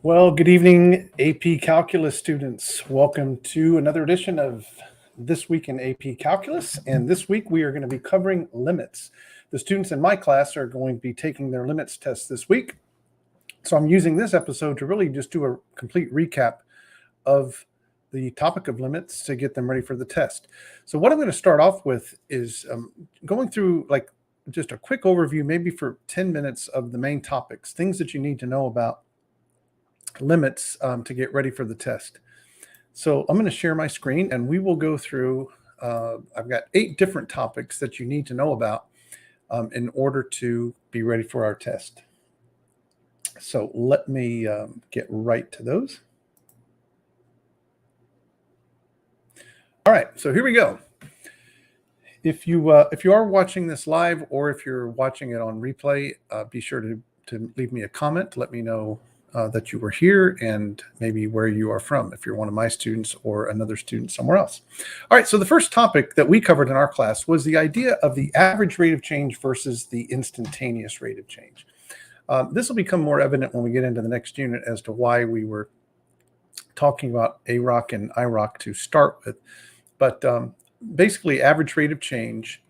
Well, good evening, AP Calculus students. Welcome to another edition of This Week in AP Calculus. And this week we are going to be covering limits. The students in my class are going to be taking their limits test this week. So I'm using this episode to really just do a complete recap of the topic of limits to get them ready for the test. So what I'm going to start off with is going through just a quick overview, maybe for 10 minutes, of the main topics, things that you need to know about limits to get ready for the test. So I'm going to share my screen and we will go through, I've got 8 different topics that you need to know about in order to be ready for our test. So let me get right to those. All right, so here we go. If you are watching this live, or if you're watching it on replay, be sure to leave me a comment to let me know that you were here and maybe where you are from, if you're one of my students or another student somewhere else. All right, so the first topic that we covered in our class was the idea of the average rate of change versus the instantaneous rate of change. This will become more evident when we get into the next unit as to why we were talking about AROC and IROC to start with. But basically, average rate of change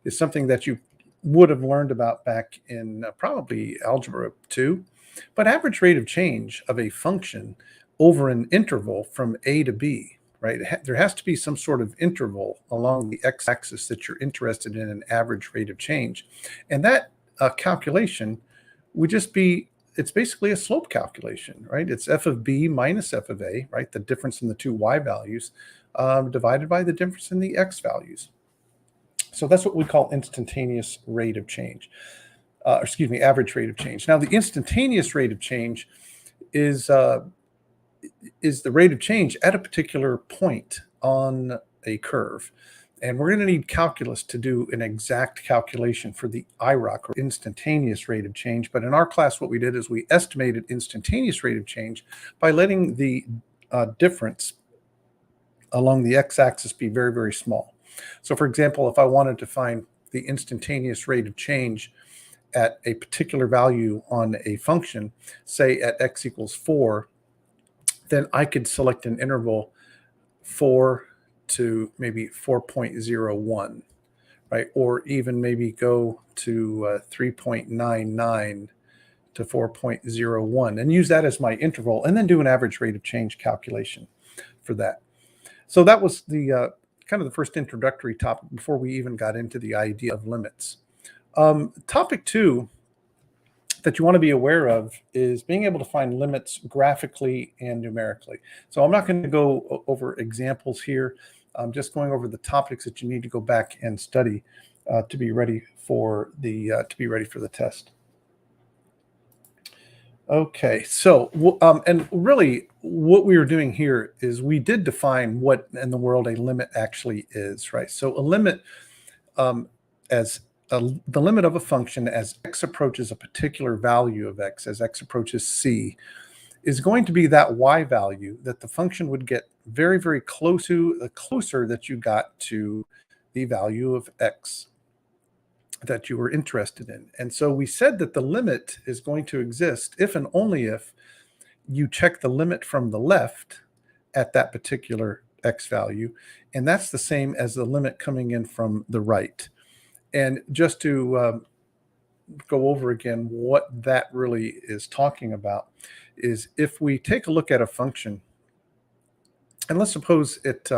is something that you would have learned about back in probably Algebra 2. But average rate of change of a function over an interval from A to B, right? There has to be some sort of interval along the x-axis that you're interested in an average rate of change. And that calculation would just be, it's basically a slope calculation, right? It's f of b minus f of a, right? The difference in the two y values divided by the difference in the x values. So that's what we call instantaneous rate of change. Average rate of change. Now, the instantaneous rate of change is the rate of change at a particular point on a curve. And we're going to need calculus to do an exact calculation for the IROC, or instantaneous rate of change. But in our class, what we did is we estimated instantaneous rate of change by letting the difference along the x-axis be very, very small. So, for example, if I wanted to find the instantaneous rate of change at a particular value on a function, say at x equals 4, then I could select an interval 4 to maybe 4.01, right? Or even maybe go to 3.99 to 4.01 and use that as my interval, and then do an average rate of change calculation for that. So that was the kind of the first introductory topic before we even got into the idea of limits. Topic 2 that you want to be aware of is being able to find limits graphically and numerically. So I'm not going to go over examples here. I'm just going over the topics that you need to go back and study to be ready for the test. Okay, so and really what we are doing here is we did define what in the world a limit actually is, right? So a limit the limit of a function as x approaches a particular value of x, as x approaches c, is going to be that y value that the function would get very, very close to, the closer that you got to the value of x that you were interested in. And so we said that the limit is going to exist if and only if you check the limit from the left at that particular x value, and that's the same as the limit coming in from the right. And just to go over again what that really is talking about is if we take a look at a function, and let's suppose it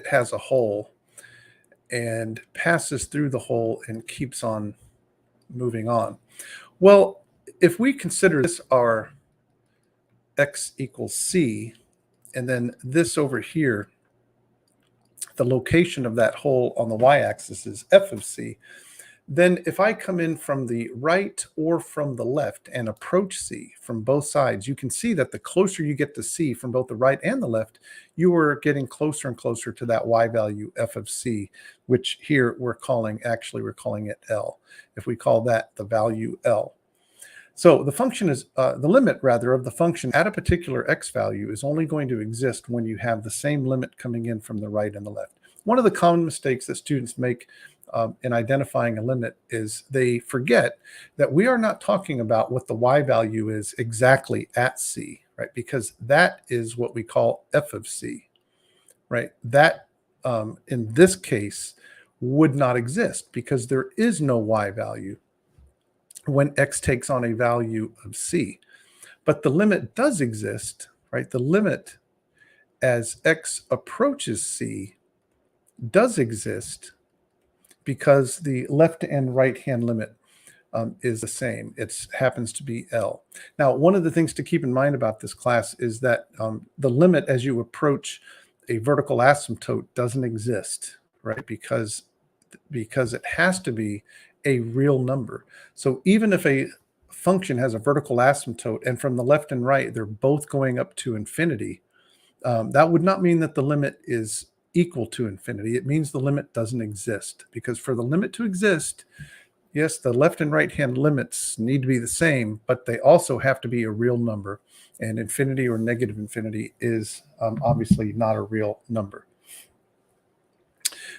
has a hole and passes through the hole and keeps on moving on. Well, if we consider this our x equals c, and then this over here, the location of that hole on the y-axis is f of c, then if I come in from the right or from the left and approach c from both sides, you can see that the closer you get to c from both the right and the left, you are getting closer and closer to that y value f of c, which here we're calling it L. If we call that the value L. So the function is, the limit rather of the function at a particular x value is only going to exist when you have the same limit coming in from the right and the left. One of the common mistakes that students make in identifying a limit is they forget that we are not talking about what the y value is exactly at c, right? Because that is what we call f of c, right? That in this case would not exist because there is no y value when x takes on a value of c. But the limit does exist, right? The limit as x approaches c does exist because the left and right hand limit is the same. It happens to be L. Now, one of the things to keep in mind about this class is that the limit as you approach a vertical asymptote doesn't exist, right? Because it has to be a real number. So even if a function has a vertical asymptote and from the left and right, they're both going up to infinity, that would not mean that the limit is equal to infinity. It means the limit doesn't exist, because for the limit to exist, yes, the left and right hand limits need to be the same, but they also have to be a real number, and infinity or negative infinity is obviously not a real number.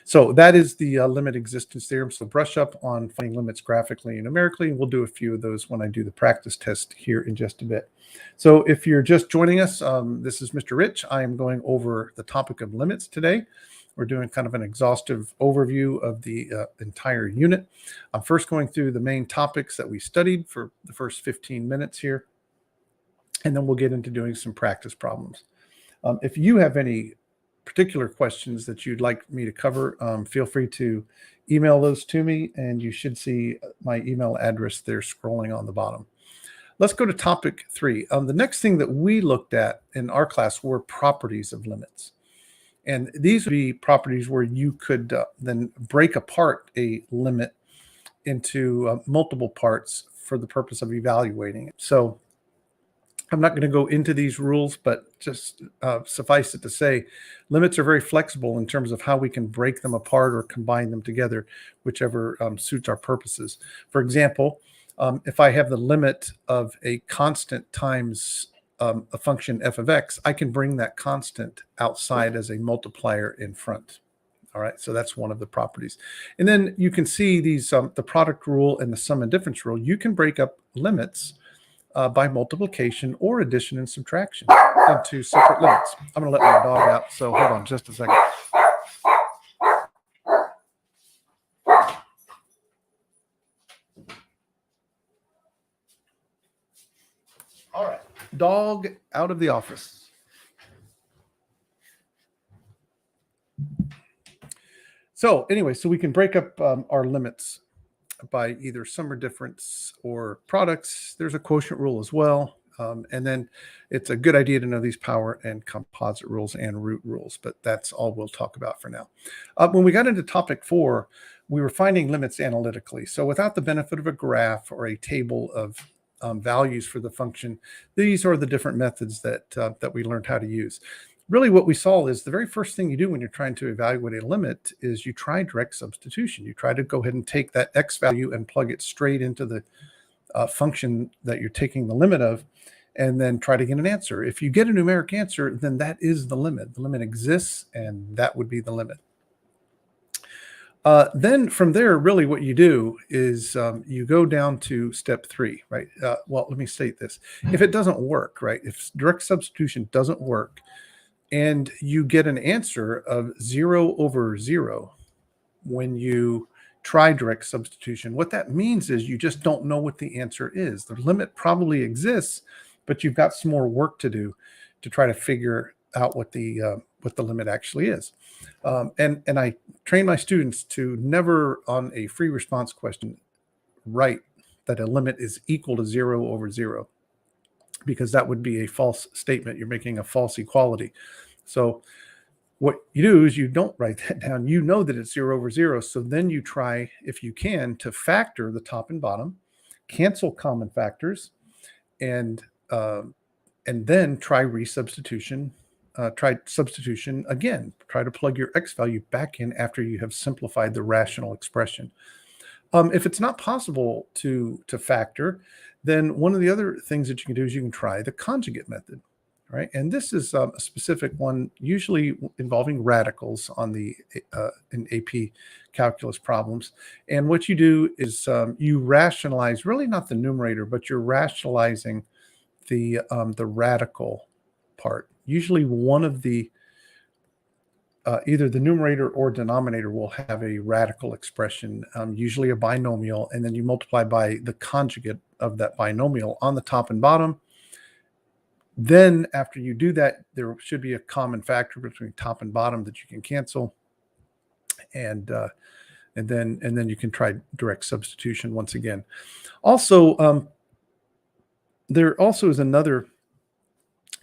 So that is the limit existence theorem. So brush up on finding limits graphically and numerically. We'll do a few of those when I do the practice test here in just a bit. So if you're just joining us, this is Mr. Rich. I am going over the topic of limits today. We're doing kind of an exhaustive overview of the entire unit. I'm first going through the main topics that we studied for the first 15 minutes here, and then we'll get into doing some practice problems. If you have any particular questions that you'd like me to cover, feel free to email those to me, and you should see my email address there scrolling on the bottom. Let's go to topic 3. The next thing that we looked at in our class were properties of limits. And these would be properties where you could then break apart a limit into multiple parts for the purpose of evaluating it. So I'm not going to go into these rules, but just suffice it to say, limits are very flexible in terms of how we can break them apart or combine them together, whichever suits our purposes. For example, if I have the limit of a constant times a function f of x, I can bring that constant outside as a multiplier in front. All right, so that's one of the properties. And then you can see these, the product rule and the sum and difference rule. You can break up limits by multiplication or addition and subtraction into separate limits. I'm going to let my dog out, so hold on just a second. All right, dog out of the office. So anyway, so we can break up our limits by either sum or difference or products. There's a quotient rule as well. And then it's a good idea to know these power and composite rules and root rules, but that's all we'll talk about for now. When we got into topic 4, we were finding limits analytically. So without the benefit of a graph or a table of values for the function, these are the different methods that we learned how to use. Really what we saw is the very first thing you do when you're trying to evaluate a limit is you try direct substitution. You try to go ahead and take that x value and plug it straight into the function that you're taking the limit of, and then try to get an answer. If you get a numeric answer, then that is the limit. The limit exists, and that would be the limit. Then from there, really what you do is you go down to step 3, right? Well, let me state this. If it doesn't work, right? If direct substitution doesn't work, and you get an answer of 0 over 0 when you try direct substitution, what that means is you just don't know what the answer is. The limit probably exists, but you've got some more work to do to try to figure out what the limit actually is. And I train my students to never, on a free response question, write that a limit is equal to 0 over 0. Because that would be a false statement. You're making a false equality. So what you do is you don't write that down. You know that it's 0 over 0. So then you try, if you can, to factor the top and bottom, cancel common factors, and then try resubstitution. Try substitution again. Try to plug your x value back in after you have simplified the rational expression. If it's not possible to factor, then one of the other things that you can do is you can try the conjugate method, All right, and this is a specific one, usually involving radicals on the in AP calculus problems. And what you do is you rationalize, really not the numerator, but you're rationalizing the radical part. Usually one of the either the numerator or denominator will have a radical expression, usually a binomial, and then you multiply by the conjugate of that binomial on the top and bottom. Then after you do that, there should be a common factor between top and bottom that you can cancel, and then you can try direct substitution once again. Also, there also is another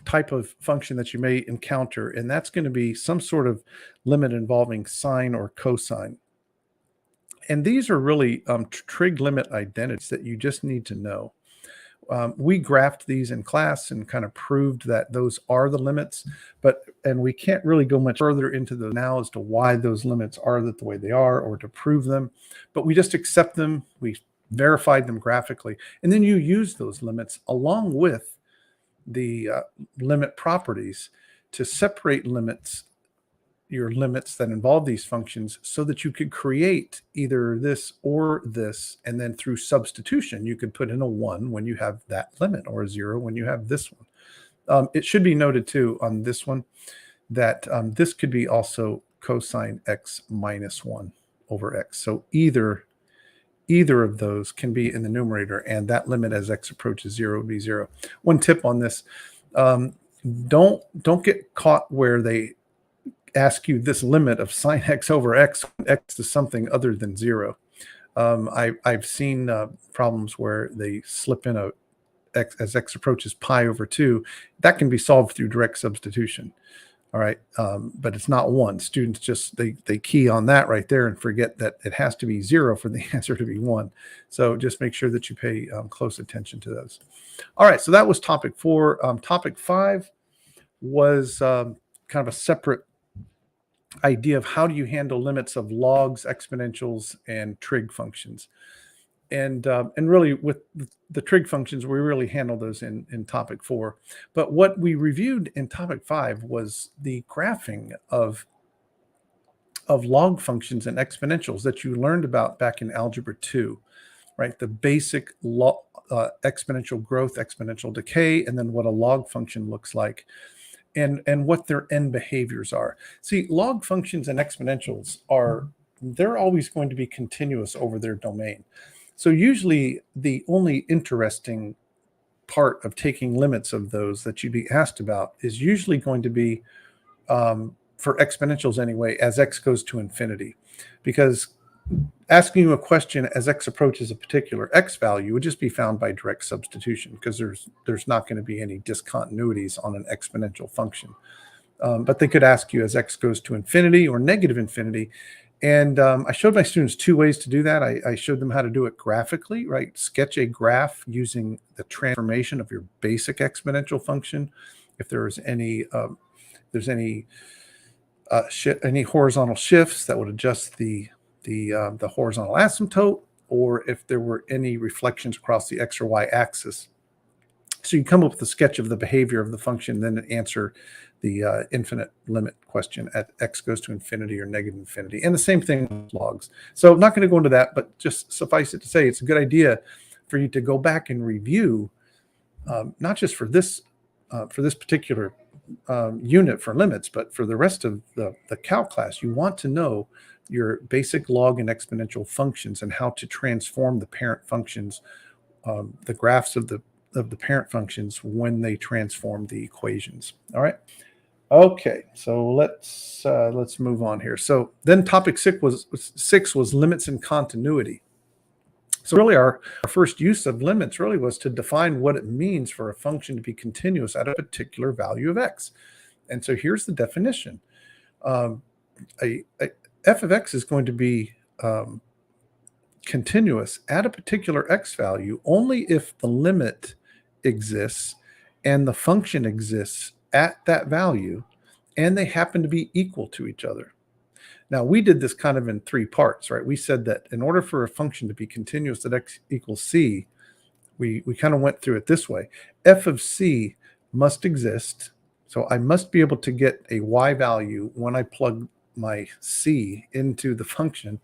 type of function that you may encounter, and that's going to be some sort of limit involving sine or cosine. And these are really trig limit identities that you just need to know. We graphed these in class and kind of proved that those are the limits, and we can't really go much further into those now as to why those limits are the way they are or to prove them, but we just accept them. We verified them graphically, and then you use those limits along with the limit properties to separate your limits that involve these functions, so that you could create either this or this, and then through substitution you could put in a 1 when you have that limit, or a 0 when you have this one. It should be noted too on this one that this could be also cosine x minus 1 over x. So either of those can be in the numerator, and that limit as x approaches 0 would be 0. One tip on this, don't get caught where they ask you this limit of sine x over x is something other than 0. I've seen problems where they slip in a x as x approaches pi over 2. That can be solved through direct substitution. All right, but it's not 1. Students just they key on that right there and forget that it has to be 0 for the answer to be 1. So just make sure that you pay close attention to those. All right, so that was topic 4. Topic 5 was kind of a separate idea of how do you handle limits of logs, exponentials, and trig functions. And really with the trig functions, we really handle those in topic 4. But what we reviewed in topic 5 was the graphing of log functions and exponentials that you learned about back in algebra 2, right? The basic exponential growth, exponential decay, and then what a log function looks like, and what their end behaviors are. See, log functions and exponentials they're always going to be continuous over their domain. So usually the only interesting part of taking limits of those that you'd be asked about is usually going to be, for exponentials anyway, as x goes to infinity. Because asking you a question as x approaches a particular x value would just be found by direct substitution, because there's not going to be any discontinuities on an exponential function. But they could ask you as x goes to infinity or negative infinity. And I showed my students 2 ways to do that. I showed them how to do it graphically, right? Sketch a graph using the transformation of your basic exponential function. If there's any horizontal shifts that would adjust the horizontal asymptote, or if there were any reflections across the x or y axis. So you come up with a sketch of the behavior of the function, then answer the infinite limit question at x goes to infinity or negative infinity. And the same thing with logs. So I'm not going to go into that, but just suffice it to say, it's a good idea for you to go back and review, not just for this particular unit for limits, but for the rest of the Calc class. You want to know your basic log and exponential functions and how to transform the parent functions, the graphs of the parent functions when they transform the equations. All right. Okay, so let's move on here. So then topic 6 was limits and continuity. So really our first use of limits really was to define what it means for a function to be continuous at a particular value of x. And so here's the definition. F of x is going to be continuous at a particular x value only if the limit exists and the function exists at that value, and they happen to be equal to each other. Now, we did this kind of in 3 parts, right? We said that in order for a function to be continuous at x equals c, we kind of went through it this way. F of c must exist So I must be able to get a y value when I plug my c into the function.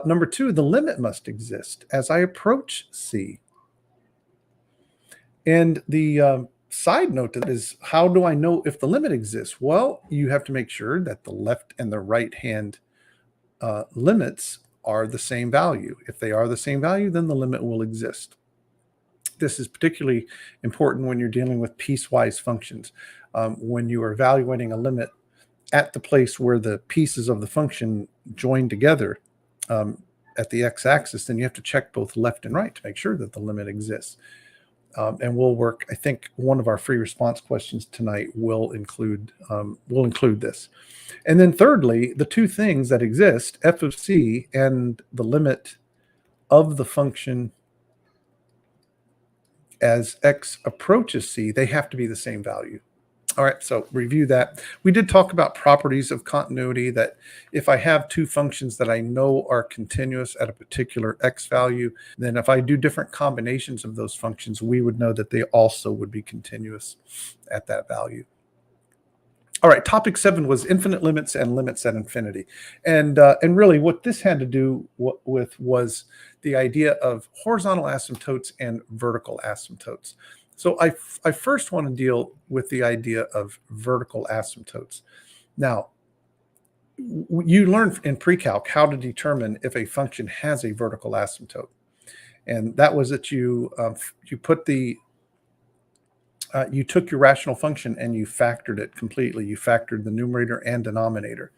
Number two, the limit must exist as I approach c. And the side note to that is, how do I know if the limit exists? Well, you have to make sure that the left and the right hand limits are the same value. If they are the same value, then the limit will exist. This is particularly important when you're dealing with piecewise functions. When you are evaluating a limit at the place where the pieces of the function join together at the x-axis, then you have to check both left and right to make sure that the limit exists. And we'll work, I think one of our free response questions tonight will include this. And then thirdly, the two things that exist, f of c and the limit of the function as x approaches c, they have to be the same value. All right, so review that. We did talk about properties of continuity, that if I have two functions that I know are continuous at a particular x value, then if I do different combinations of those functions, we would know that they also would be continuous at that value. All right, topic 7 was infinite limits and limits at infinity. And really what this had to do with was the idea of horizontal asymptotes and vertical asymptotes. So I first want to deal with the idea of vertical asymptotes. Now, you learned in pre-calc how to determine if a function has a vertical asymptote. And that was that you took your rational function and you factored it completely. You factored the numerator and denominator.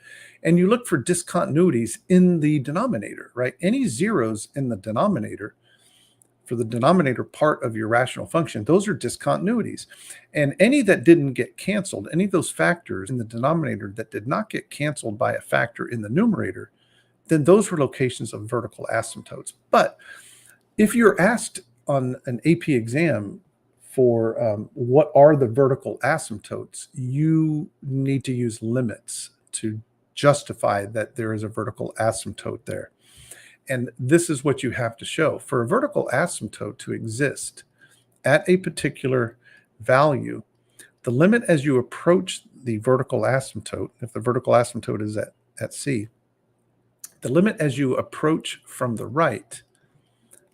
And you look for discontinuities in the denominator, right? Any zeros in the denominator, for the denominator part of your rational function, those are discontinuities. And any that didn't get canceled, any of those factors in the denominator that did not get canceled by a factor in the numerator, then those were locations of vertical asymptotes. But if you're asked on an AP exam for what are the vertical asymptotes, you need to use limits to justify that there is a vertical asymptote there. And this is what you have to show. For a vertical asymptote to exist at a particular value, the limit as you approach the vertical asymptote, if the vertical asymptote is at C, the limit as you approach from the right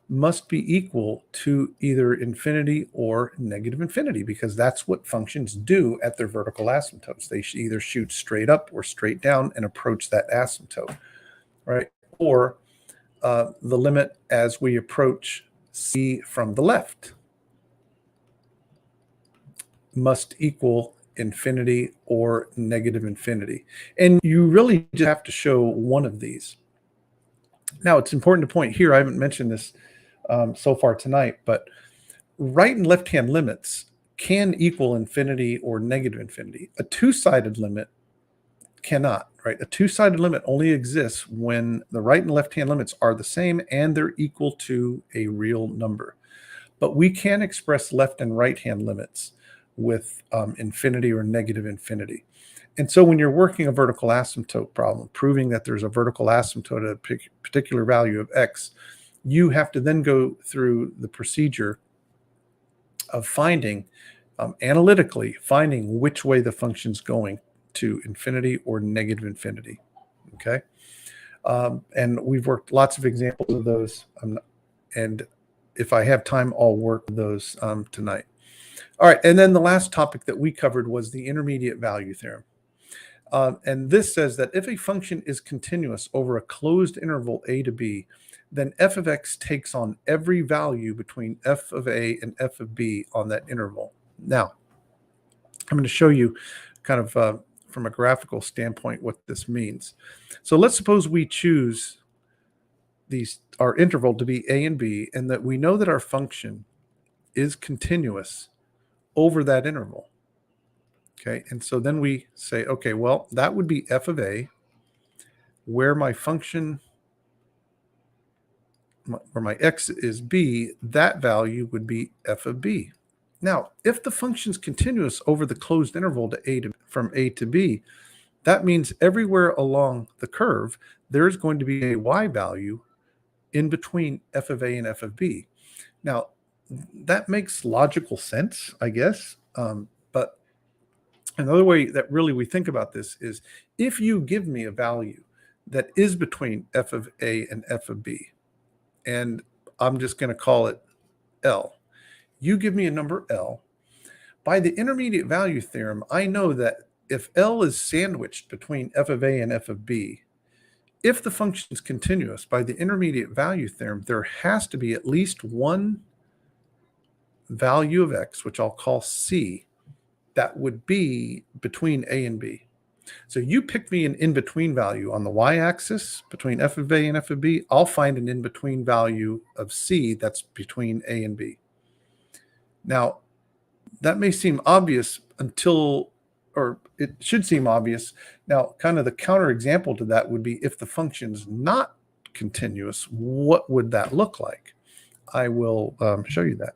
must be equal to either infinity or negative infinity, because that's what functions do at their vertical asymptotes. They should either shoot straight up or straight down and approach that asymptote, right? Or the limit as we approach C from the left must equal infinity or negative infinity. And you really just have to show one of these. Now, it's important to point here, I haven't mentioned this so far tonight, but right and left-hand limits can equal infinity or negative infinity. A two-sided limit cannot, right? A two-sided limit only exists when the right and left-hand limits are the same and they're equal to a real number. But we can express left and right-hand limits with infinity or negative infinity. And so when you're working a vertical asymptote problem, proving that there's a vertical asymptote at a particular value of x, you have to then go through the procedure of finding, analytically, finding which way the function's going, to infinity or negative infinity, okay? And we've worked lots of examples of those, and if I have time, I'll work those tonight. All right, and then the last topic that we covered was the Intermediate Value Theorem. And this says that if a function is continuous over a closed interval a to b, then f of x takes on every value between f of a and f of b on that interval. Now, I'm going to show you kind of from a graphical standpoint what this means. So let's suppose we choose our interval to be a and b, and that we know that our function is continuous over that interval. Okay, and so then we say, okay, well, that would be f of a, where my function, where my x is b, that value would be f of b. Now, if the function's continuous over the closed interval from a to b, that means everywhere along the curve, there's going to be a y value in between f of a and f of b. Now, that makes logical sense, I guess, but Another way that really we think about this is if you give me a value that is between f of a and f of b, and I'm just going to call it L. You give me a number L. By the intermediate value theorem, I know that if L is sandwiched between f of a and f of b, if the function is continuous, by the intermediate value theorem, there has to be at least one value of x, which I'll call c, that would be between a and b. So you pick me an in-between value on the y-axis between f of a and f of b. I'll find an in-between value of c that's between a and b. Now, that may seem obvious or it should seem obvious. Now, kind of the counterexample to that would be if the function's not continuous, what would that look like? I will show you that.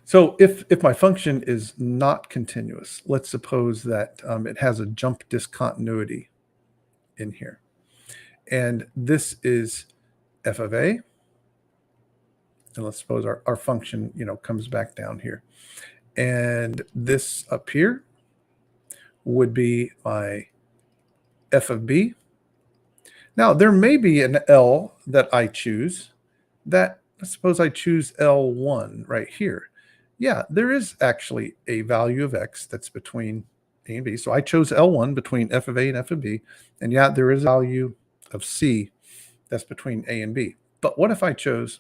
So if my function is not continuous, let's suppose that it has a jump discontinuity in here. And this is f of a. And let's suppose our function, comes back down here. And this up here would be my f of b. Now, there may be an L that I choose that, let's suppose I choose L1 right here. Yeah, there is actually a value of x that's between a and b. So I chose L1 between f of a and f of b. And yeah, there is a value of c that's between a and b. But what if I chose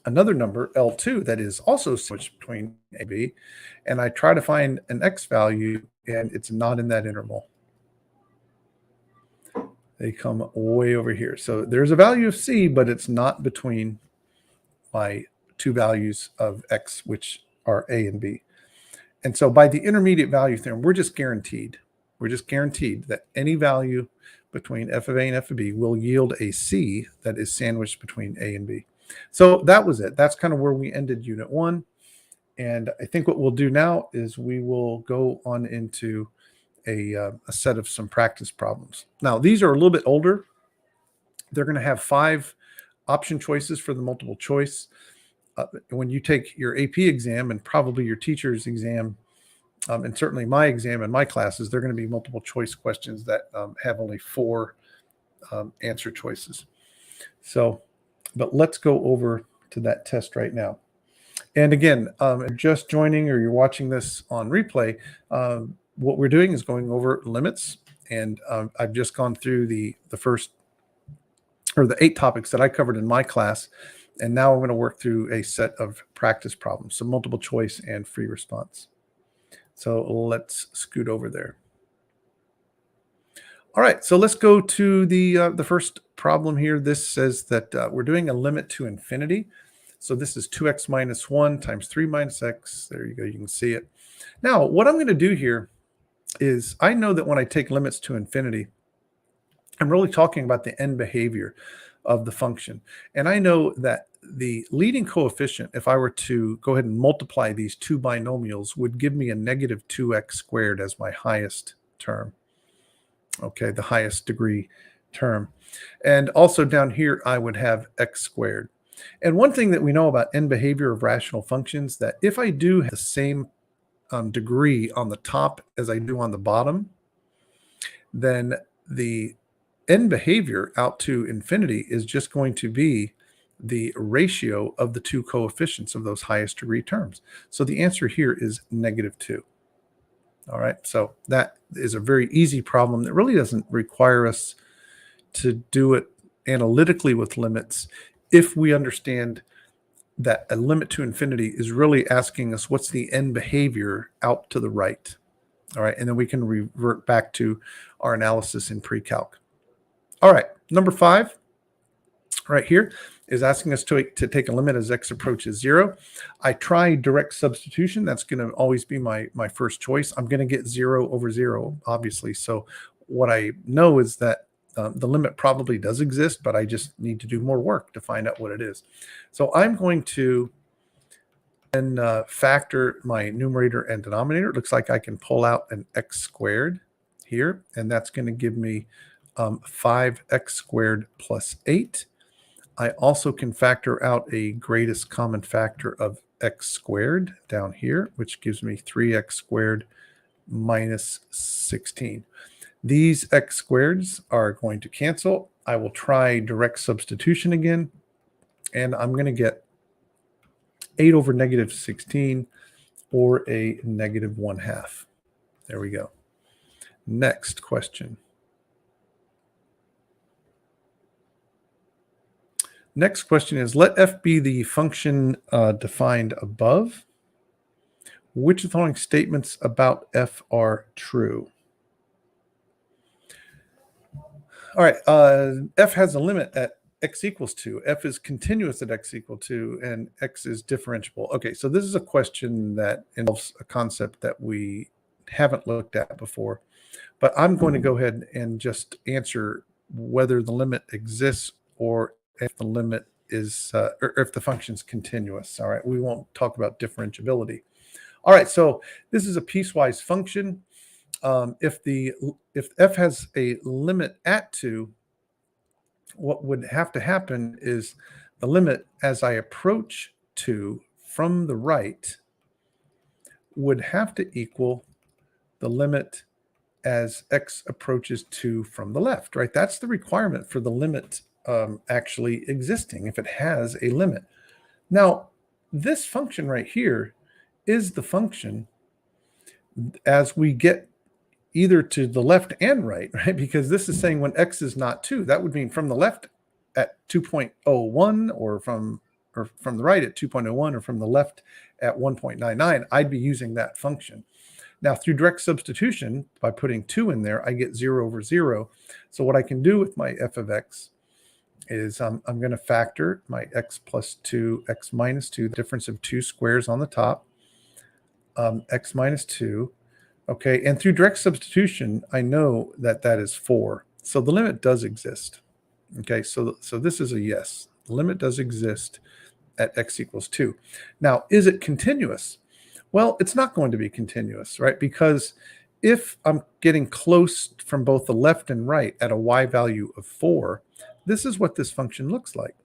another number, L2, that is also switched between a and b, and I try to find an x value, and it's not in that interval? They come way over here. So there's a value of c, but it's not between my two values of x, which are a and b. And so by the intermediate value theorem, we're just guaranteed that any value between f of a and f of b will yield a c that is sandwiched between a and b. So that was it. That's kind of where we ended Unit 1. And I think what we'll do now is we will go on into a set of some practice problems. Now, these are a little bit older. They're going to have 5 option choices for the multiple choice. When you take your AP exam and probably your teacher's exam, and certainly my exam and my classes, they're going to be multiple choice questions that have only 4 answer choices. So, but let's go over to that test right now. And again, if you're just joining or you're watching this on replay, what we're doing is going over limits. And I've just gone through the first, or the 8 topics that I covered in my class. And now I'm going to work through a set of practice problems, so multiple choice and free response. So let's scoot over there. All right, so let's go to the first problem here. This says that we're doing a limit to infinity. So this is 2x minus 1 times 3 minus x. There you go, you can see it. Now, what I'm going to do here is I know that when I take limits to infinity, I'm really talking about the end behavior of the function. And I know that the leading coefficient, if I were to go ahead and multiply these 2 binomials, would give me a negative 2x squared as my highest term. Okay, the highest degree term. And also down here, I would have x squared. And one thing that we know about end behavior of rational functions, that if I do have the same degree on the top as I do on the bottom, then the end behavior out to infinity is just going to be the ratio of the 2 coefficients of those highest degree terms. So the answer here is negative 2. All right, so that is a very easy problem that really doesn't require us to do it analytically with limits if we understand that a limit to infinity is really asking us what's the end behavior out to the right. All right, and then we can revert back to our analysis in pre-calc. All right, number 5 right here is asking us to take a limit as x approaches 0. I try direct substitution. That's going to always be my first choice. I'm going to get 0 over 0, obviously. So what I know is that the limit probably does exist, but I just need to do more work to find out what it is. So I'm going to then factor my numerator and denominator. It looks like I can pull out an x squared here, and that's going to give me 5x squared plus 8. I also can factor out a greatest common factor of x squared down here, which gives me 3x squared minus 16. These x squareds are going to cancel. I will try direct substitution again, and I'm going to get 8 over negative 16, or a negative 1/2. There we go. Next question. Next question is, let f be the function defined above. Which of the following statements about f are true? All right, f has a limit at x equals 2. F is continuous at x equal 2, and x is differentiable. Okay, so this is a question that involves a concept that we haven't looked at before, but I'm going to go ahead and just answer whether the limit exists or if the limit is, or if the function is continuous. All right, we won't talk about differentiability. All right, so this is a piecewise function. If f has a limit at 2, what would have to happen is the limit as I approach 2 from the right would have to equal the limit as x approaches 2 from the left, right? That's the requirement for the limit actually existing, if it has a limit. Now, this function right here is the function as we get either to the left and right, Because this is saying when x is not 2, that would mean from the left at 2.01 or from the right at 2.01 or from the left at 1.99, I'd be using that function. Now, through direct substitution, by putting 2 in there, I get 0 over 0. So what I can do with my f of x is I'm going to factor my x plus 2, x minus 2, the difference of 2 squares on the top, x minus 2. Okay, and through direct substitution, I know that that is 4. So the limit does exist. Okay, so this is a yes. The limit does exist at x equals 2. Now, is it continuous? Well, it's not going to be continuous, right? Because if I'm getting close from both the left and right at a y value of 4, this is what this function looks like.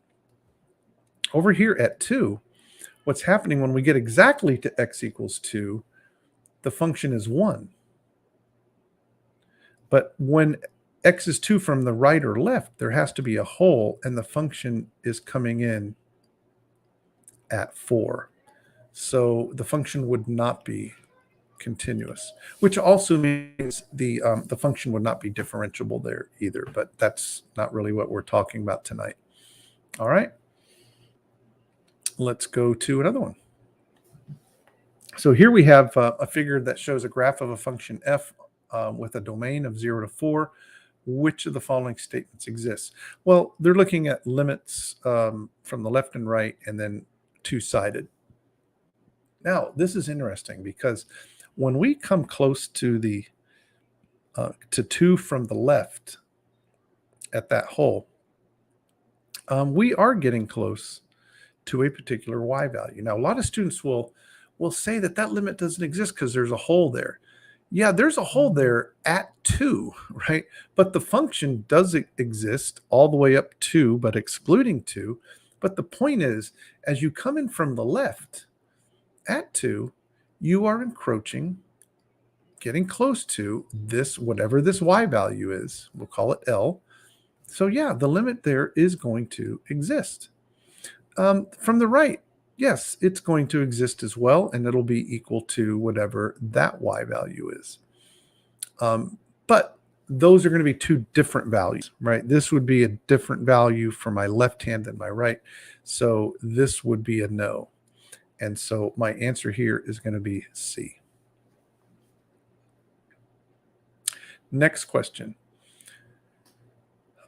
Over here at 2, what's happening when we get exactly to x equals 2, the function is 1. But when x is 2 from the right or left, there has to be a hole, and the function is coming in at 4. So the function would not be continuous, which also means the function would not be differentiable there either, but that's not really what we're talking about tonight. All right, let's go to another one. So here we have a figure that shows a graph of a function f with a domain of 0 to 4. Which of the following statements exists? Well, they're looking at limits from the left and right and then two-sided. Now, this is interesting because when we come close to the to 2 from the left at that hole, we are getting close to a particular y value. Now, a lot of students will say that that limit doesn't exist because there's a hole there. Yeah, there's a hole there at 2, right? But the function does exist all the way up to, but excluding 2. But the point is, as you come in from the left at 2, you are encroaching, getting close to this, whatever this y value is. We'll call it L. So yeah, the limit there is going to exist. From the right, yes, it's going to exist as well, and it'll be equal to whatever that y value is. But those are going to be two different values, right? This would be a different value for my left hand than my right. So this would be a no. And so my answer here is going to be C. Next question.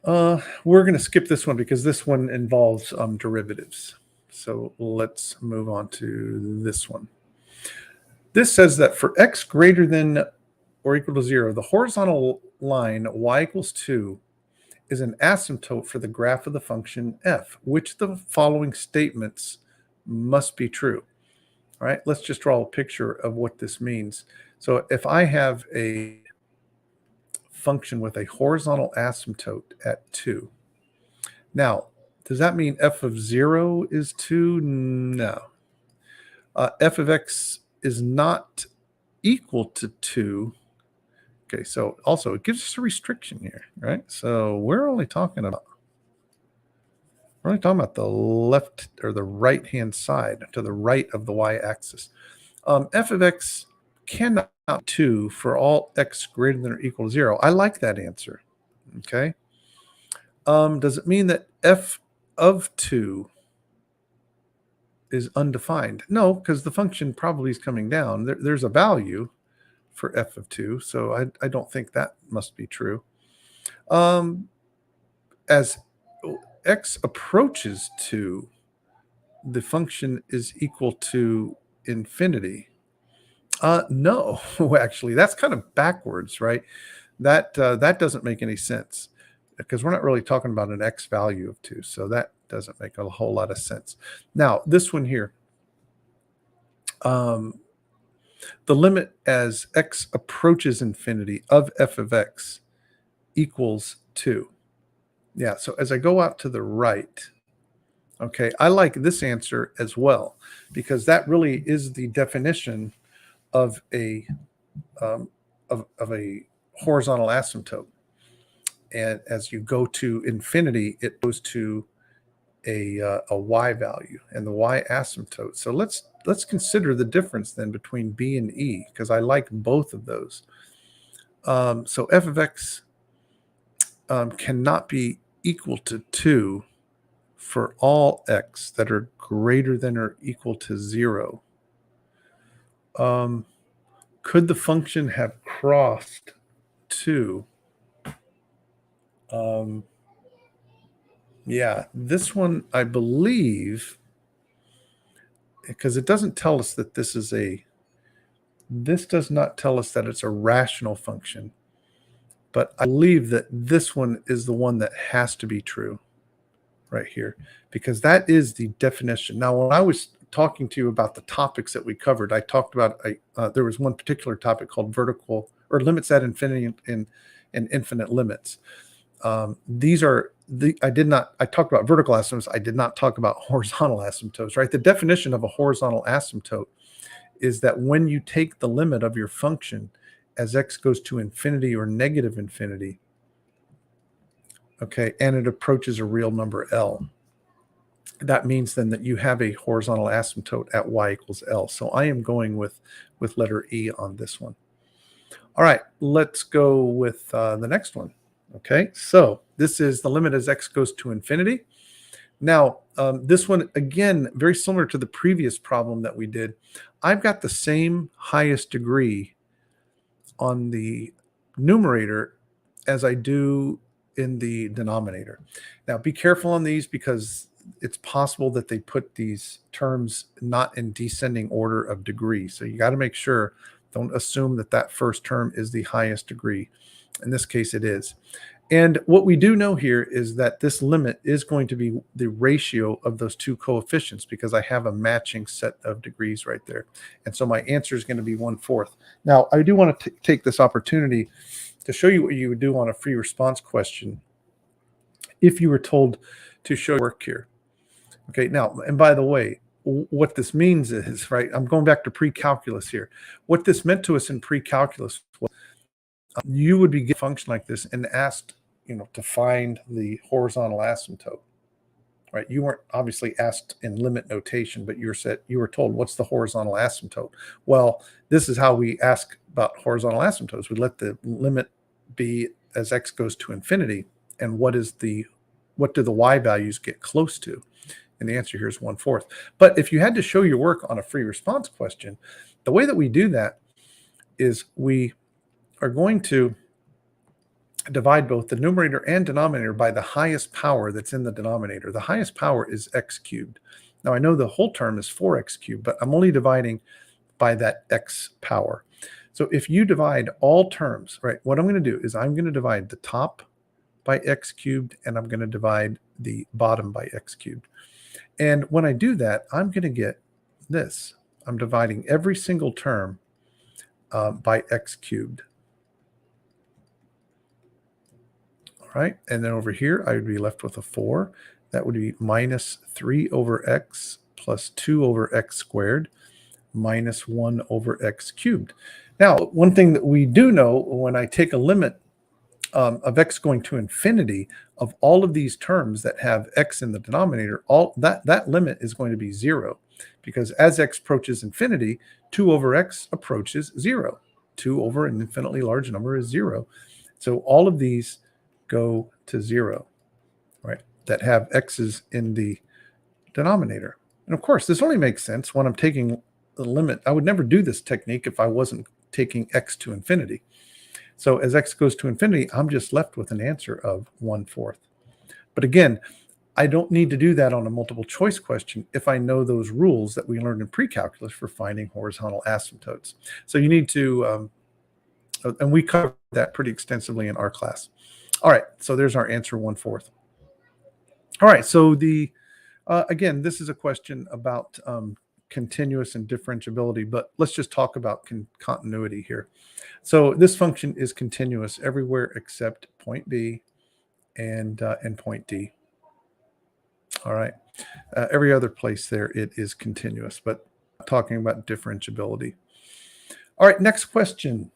We're going to skip this one because this one involves derivatives. So let's move on to this one. This says that for x greater than or equal to 0, the horizontal line y equals 2 is an asymptote for the graph of the function f. Which of the following statements must be true? All right, let's just draw a picture of what this means. So if I have a function with a horizontal asymptote at 2, now Does that mean f of 0 is 2? No. F of x is not equal to 2. Okay, so also it gives us a restriction here, right? So we're only talking about the left or the right-hand side, to the right of the y-axis. F of x cannot be 2 for all x greater than or equal to 0. I like that answer. Okay. Does it mean that f of 2 is undefined? No, because the function probably is coming down. There's a value for f of 2, so I don't think that must be true. As x approaches 2, the function is equal to infinity. No, actually, that's kind of backwards, right? That doesn't make any sense because we're not really talking about an x value of 2, so that doesn't make a whole lot of sense. Now, this one here, the limit as x approaches infinity of f of x equals 2. Yeah, so as I go out to the right, okay, I like this answer as well because that really is the definition of a of a horizontal asymptote. And as you go to infinity, it goes to a y value and the y asymptote. So let's consider the difference then between b and e because I like both of those. So f of x cannot be equal to 2 for all x that are greater than or equal to 0. Could the function have crossed 2? Yeah, this one, I believe, because it doesn't tell us that this does not tell us that it's a rational function. But I believe that this one is the one that has to be true right here, because that is the definition. Now, when I was talking to you about the topics that we covered, I talked about, there was one particular topic called vertical or limits at infinity and infinite limits. These are I talked about vertical asymptotes. I did not talk about horizontal asymptotes, right? The definition of a horizontal asymptote is that when you take the limit of your function as x goes to infinity or negative infinity, okay, and it approaches a real number L, that means then that you have a horizontal asymptote at y equals L. So I am going with letter E on this one. All right, let's go with the next one. Okay, so this is the limit as x goes to infinity. Now, this one, again, very similar to the previous problem that we did. I've got the same highest degree on the numerator as I do in the denominator. Now, be careful on these because it's possible that they put these terms not in descending order of degree. So you got to make sure, don't assume that that first term is the highest degree. In this case, it is. And what we do know here is that this limit is going to be the ratio of those two coefficients because I have a matching set of degrees right there. And so my answer is going to be 1/4. Now, I do want to take this opportunity to show you what you would do on a free response question if you were told to show work here. Okay, now, and by the way, what this means is, right, I'm going back to pre-calculus here. What this meant to us in pre-calculus was you would be given a function like this and asked, to find the horizontal asymptote, right? You weren't obviously asked in limit notation, but you were told, what's the horizontal asymptote? Well, this is how we ask about horizontal asymptotes. We let the limit be as x goes to infinity, and what do the y values get close to? And the answer here is 1/4. But if you had to show your work on a free response question, the way that we do that is we are going to divide both the numerator and denominator by the highest power that's in the denominator. The highest power is x cubed. Now, I know the whole term is 4x cubed, but I'm only dividing by that x power. So if you divide all terms, right, what I'm going to do is I'm going to divide the top by x cubed, and I'm going to divide the bottom by x cubed. And when I do that, I'm going to get this. I'm dividing every single term by x cubed. All right, and then over here, I would be left with a 4. That would be minus 3 over x plus 2 over x squared minus 1 over x cubed. Now, one thing that we do know, when I take a limit of x going to infinity of all of these terms that have x in the denominator, all that limit is going to be 0, because as x approaches infinity, 2 over x approaches 0. 2 over an infinitely large number is 0. So all of these go to 0, right, that have x's in the denominator. And of course, this only makes sense when I'm taking the limit. I would never do this technique if I wasn't taking x to infinity. So as x goes to infinity, I'm just left with an answer of 1/4. But again, I don't need to do that on a multiple choice question if I know those rules that we learned in pre-calculus for finding horizontal asymptotes. So you need to, and we covered that pretty extensively in our class. All right, so there's our answer, 1/4. All right, so again, this is a question about continuous and differentiability, but let's just talk about continuity here. So this function is continuous everywhere except point B and point D. All right, every other place there it is continuous, but talking about differentiability. All right, next question.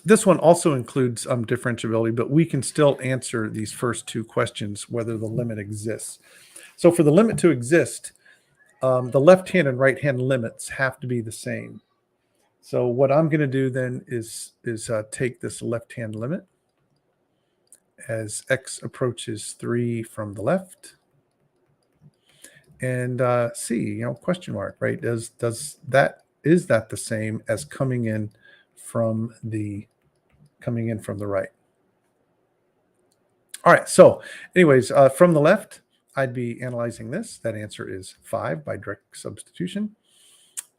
This one also includes differentiability, but we can still answer these first two questions whether the limit exists. So for the limit to exist, the left-hand and right-hand limits have to be the same. So what I'm going to do then is take this left-hand limit as x approaches 3 from the left, and see, question mark, right? Is that the same as coming in from the right? All right. So, anyways, from the left, I'd be analyzing this. That answer is 5 by direct substitution,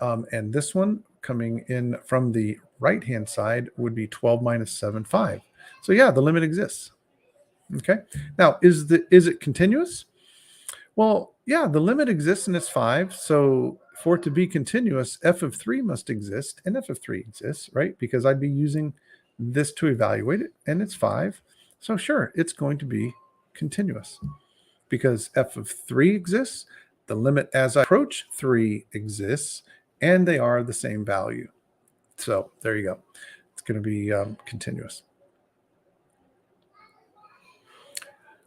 and this one coming in from the right-hand side would be 12 minus 7, 5. So yeah, the limit exists. Okay. Now, is it continuous? Well, yeah, the limit exists and it's 5. So for it to be continuous, f of 3 must exist, and f of 3 exists, right? Because I'd be using this to evaluate it, and it's 5. So sure, it's going to be continuous because f of 3 exists, the limit as I approach 3 exists, and they are the same value. So there you go. It's going to be continuous.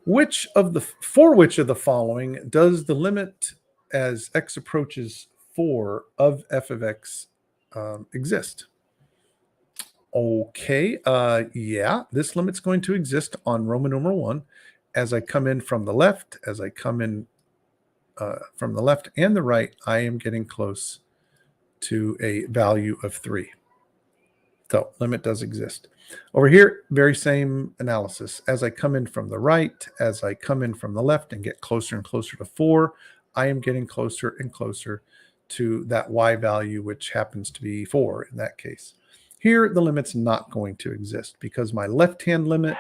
For which of the following does the limit as x approaches 4 of f of x exist? Okay, yeah, this limit's going to exist on Roman numeral 1 as I come in from the left. As I come in from the left and the right, I am getting close to a value of 3. So limit does exist. Over here, very same analysis. As I come in from the right, as I come in from the left and get closer and closer to 4, I am getting closer and closer to that y value, which happens to be 4 in that case. Here, the limit's not going to exist because my left-hand limit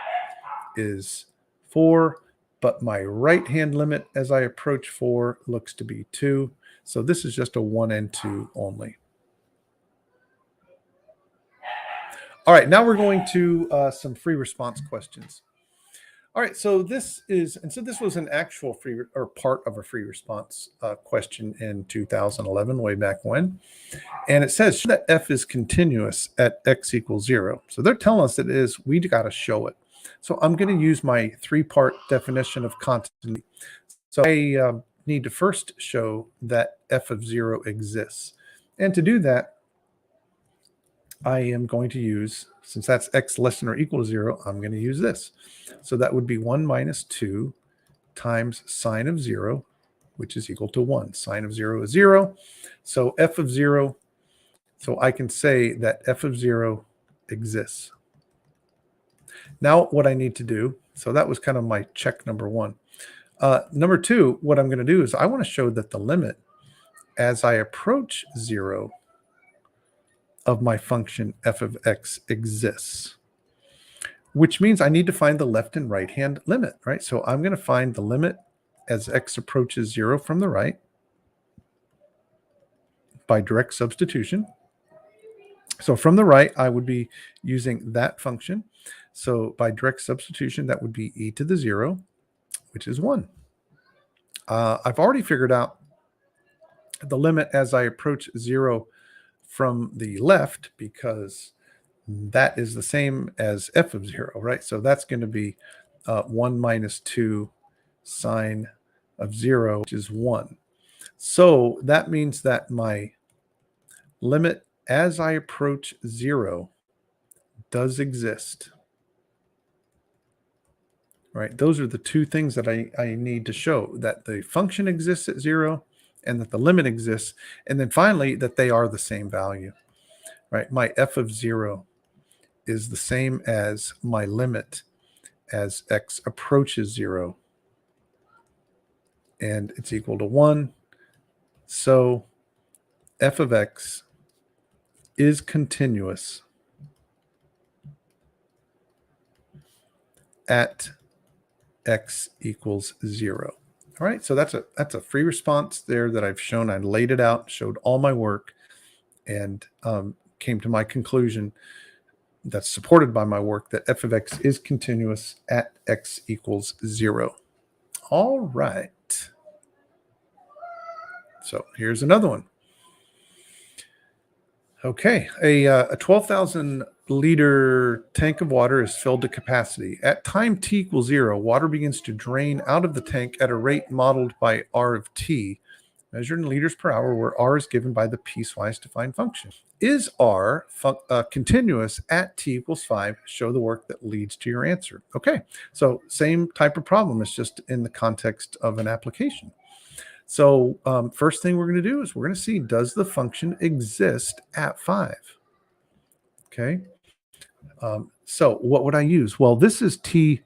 is 4, but my right-hand limit as I approach 4 looks to be 2. So this is just a 1 and 2 only. All right, now we're going to some free response questions. All right, so this was an actual free or part of a free response question in 2011, way back when. And it says that f is continuous at x equals 0. So they're telling us that it is, we got to show it. So I'm going to use my 3-part definition of continuity. So I need to first show that f of 0 exists. And to do that, I am going to use, since that's x less than or equal to 0, I'm going to use this. So that would be 1 minus 2 times sine of 0, which is equal to 1. Sine of 0 is 0. So f of 0, so I can say that f of 0 exists. Now what I need to do, so that was kind of my check number 1. Number 2, what I'm going to do is I want to show that the limit as I approach 0 of my function f of x exists, which means I need to find the left and right hand limit, right? So I'm going to find the limit as x approaches 0 from the right by direct substitution. So from the right, I would be using that function. So by direct substitution, that would be e to the 0. which is 1. I've already figured out the limit as I approach 0 from the left, because that is the same as f of 0, right? So that's going to be 1 minus 2 sine of 0, which is 1. So that means that my limit as I approach 0 does exist. Right? Those are the two things that I need to show, that the function exists at 0 and that the limit exists. And then finally, that they are the same value. Right? My f of 0 is the same as my limit as x approaches 0. And it's equal to 1. So f of x is continuous at x equals 0. All right, so that's a free response there that I've shown. I laid it out, showed all my work, and came to my conclusion that's supported by my work that f of x is continuous at x equals 0. All right. So here's another one. Okay, a 12,000 liter tank of water is filled to capacity. At time t equals 0, water begins to drain out of the tank at a rate modeled by r of t, measured in liters per hour, where r is given by the piecewise defined function. Is r continuous at t equals 5? Show the work that leads to your answer. Okay, so same type of problem. It's just in the context of an application. So first thing we're going to do is we're going to see, does the function exist at 5? Okay. So what would I use? Well, this is t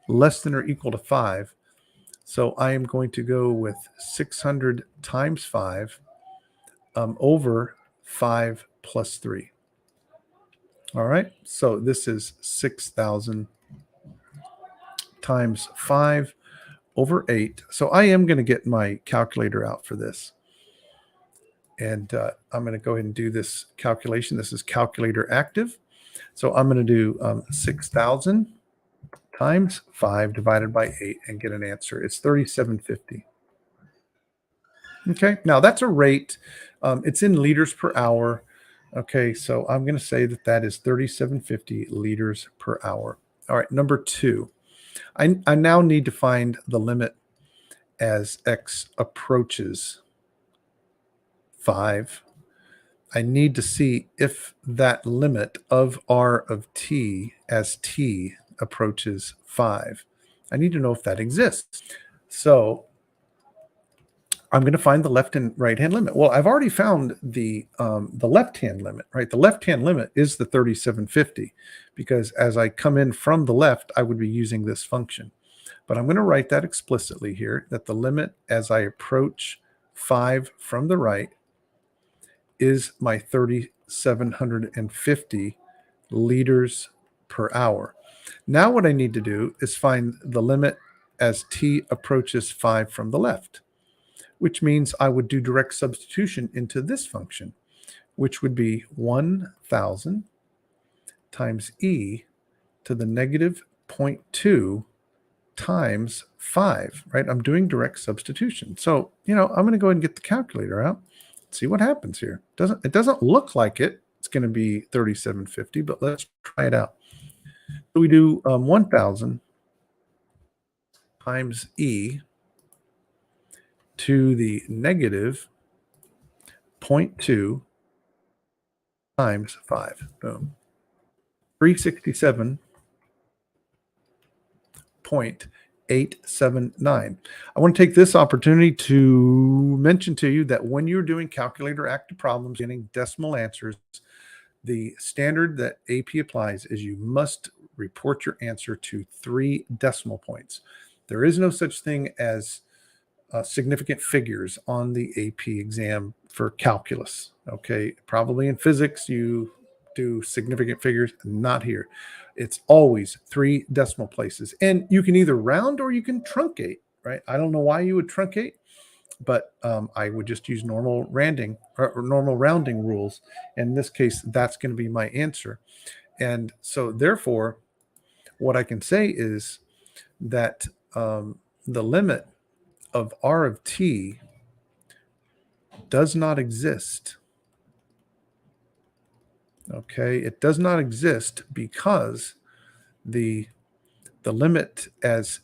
less than or equal to 5. So I am going to go with 600 times 5 over 5 plus 3. All right. So this is 6,000 times 5 over 8. So I am going to get my calculator out for this. And I'm going to go ahead and do this calculation. This is calculator active. So I'm going to do 6,000 times 5 divided by 8 and get an answer. It's 3750. Okay, now that's a rate. It's in liters per hour. Okay, so I'm going to say that that is 3750 liters per hour. All right, number 2. I now need to find the limit as x approaches 5. I need to see if that limit of r of t as t approaches 5. I need to know if that exists. So I'm going to find the left and right hand limit. Well, I've already found the left hand limit, right? The left hand limit is the 3750, because as I come in from the left, I would be using this function. But I'm going to write that explicitly here, that the limit as I approach 5 from the right is my 3,750 liters per hour. Now what I need to do is find the limit as t approaches 5 from the left, which means I would do direct substitution into this function, which would be 1,000 times e to the negative 0.2 times 5, right? I'm doing direct substitution. So, I'm going to go ahead and get the calculator out. See what happens here. It doesn't look like it's going to be 3750, but let's try it out. So we do 1,000 times e to the negative 0.2 times 5. Boom. 367.879. I want to take this opportunity to mention to you that when you're doing calculator active problems, getting decimal answers, the standard that AP applies is you must report your answer to 3 decimal points. There is no such thing as significant figures on the AP exam for calculus. Okay, probably in physics you do significant figures, not here. It's always 3 decimal places, and you can either round or you can truncate, right? I don't know why you would truncate, but I would just use normal rounding rules. In this case, that's going to be my answer. And so therefore, what I can say is that the limit of r of t does not exist. Okay, it does not exist because the limit as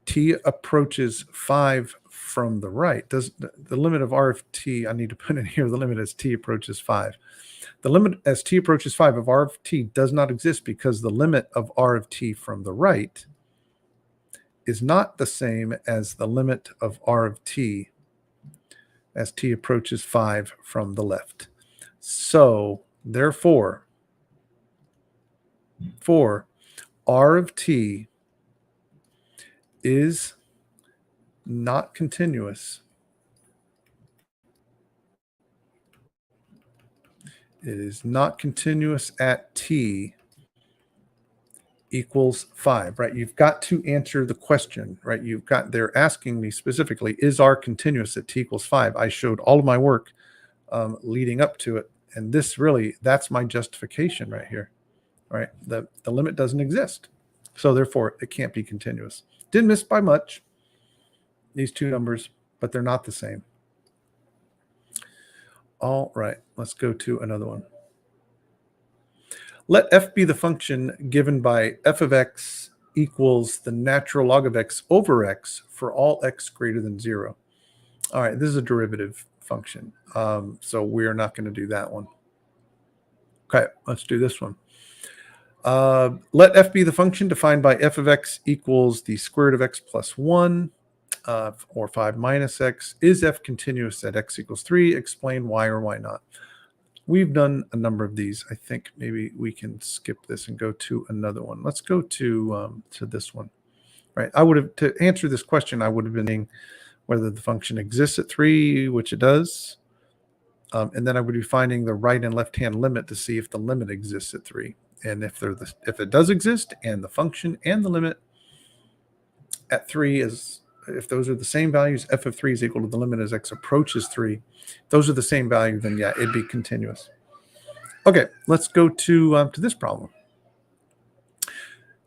t approaches 5 from the right, the limit of r of t, I need to put in here the limit as t approaches 5. The limit as t approaches 5 of r of t does not exist because the limit of r of t from the right is not the same as the limit of r of t as t approaches 5 from the left. So, therefore, for r of t is not continuous. It is not continuous at t equals 5, right? You've got to answer the question, right? They're asking me specifically, is r continuous at t equals 5? I showed all of my work leading up to it. And that's my justification right here, right? The limit doesn't exist. So therefore, it can't be continuous. Didn't miss by much, these two numbers, but they're not the same. All right, let's go to another one. Let f be the function given by f of x equals the natural log of x over x for all x greater than 0. All right, this is a derivative function, so we're not going to do that one. Okay, let's do this one. Let f be the function defined by f of x equals the square root of x plus 1, or 5 minus x. Is f continuous at x equals 3? Explain why or why not. We've done a number of these. I think maybe we can skip this and go to another one. Let's go to this one. Right. To answer this question, I would have been saying whether the function exists at 3, which it does. And then I would be finding the right and left-hand limit to see if the limit exists at 3. And if it does exist, and the function and the limit at 3 if those are the same values, f of 3 is equal to the limit as x approaches 3. Those are the same value, then yeah, it'd be continuous. Okay, let's go to this problem.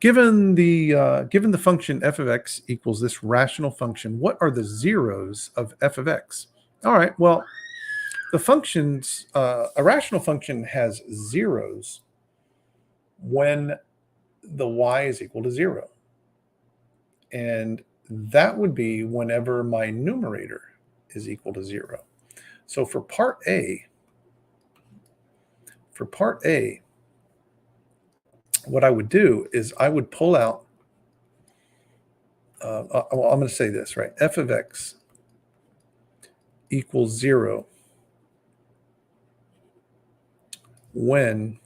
Given the function f of x equals this rational function, what are the zeros of f of x? All right, well, the functions, a rational function has zeros when the y is equal to 0. And that would be whenever my numerator is equal to 0. So for part A, what I would do is I would pull out, I'm going to say this, right? F of x equals 0 when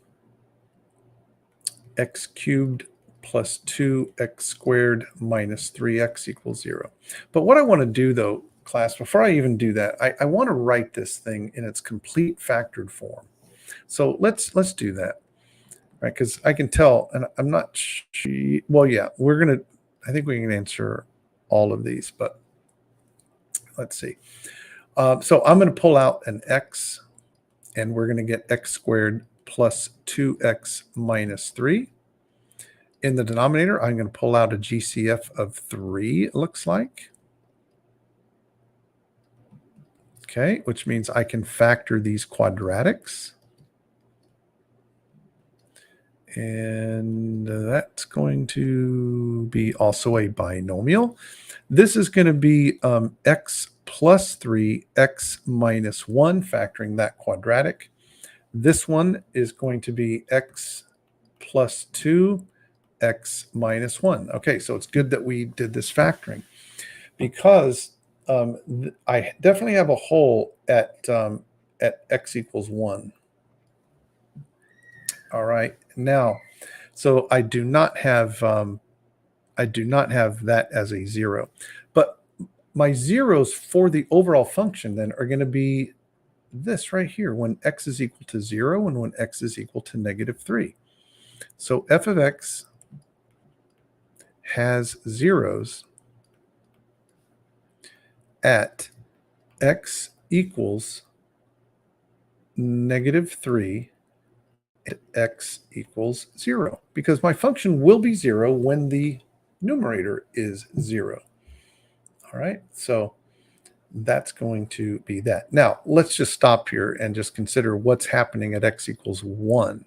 x cubed plus 2x squared minus 3x equals 0. But what I want to do, though, class, before I even do that, I want to write this thing in its complete factored form. So let's do that, right? Because I can tell, and I'm not sure. Well, yeah, I think we can answer all of these, but let's see. So I'm going to pull out an x, and we're going to get x squared plus 2x minus 3. In the denominator, I'm going to pull out a GCF of 3, it looks like. Okay, which means I can factor these quadratics. And that's going to be also a binomial. This is going to be x plus 3, x minus 1, factoring that quadratic. This one is going to be x plus 2, x minus 1. Okay, so it's good that we did this factoring, because I definitely have a hole at x equals 1. All right, now, so I do not have that as a 0, but my zeros for the overall function then are going to be this right here, when x is equal to 0 and when x is equal to -3. So f of x has zeros at x equals -3 and x equals 0, because my function will be 0 when the numerator is 0. All right, so that's going to be that. Now, let's just stop here and just consider what's happening at x equals 1,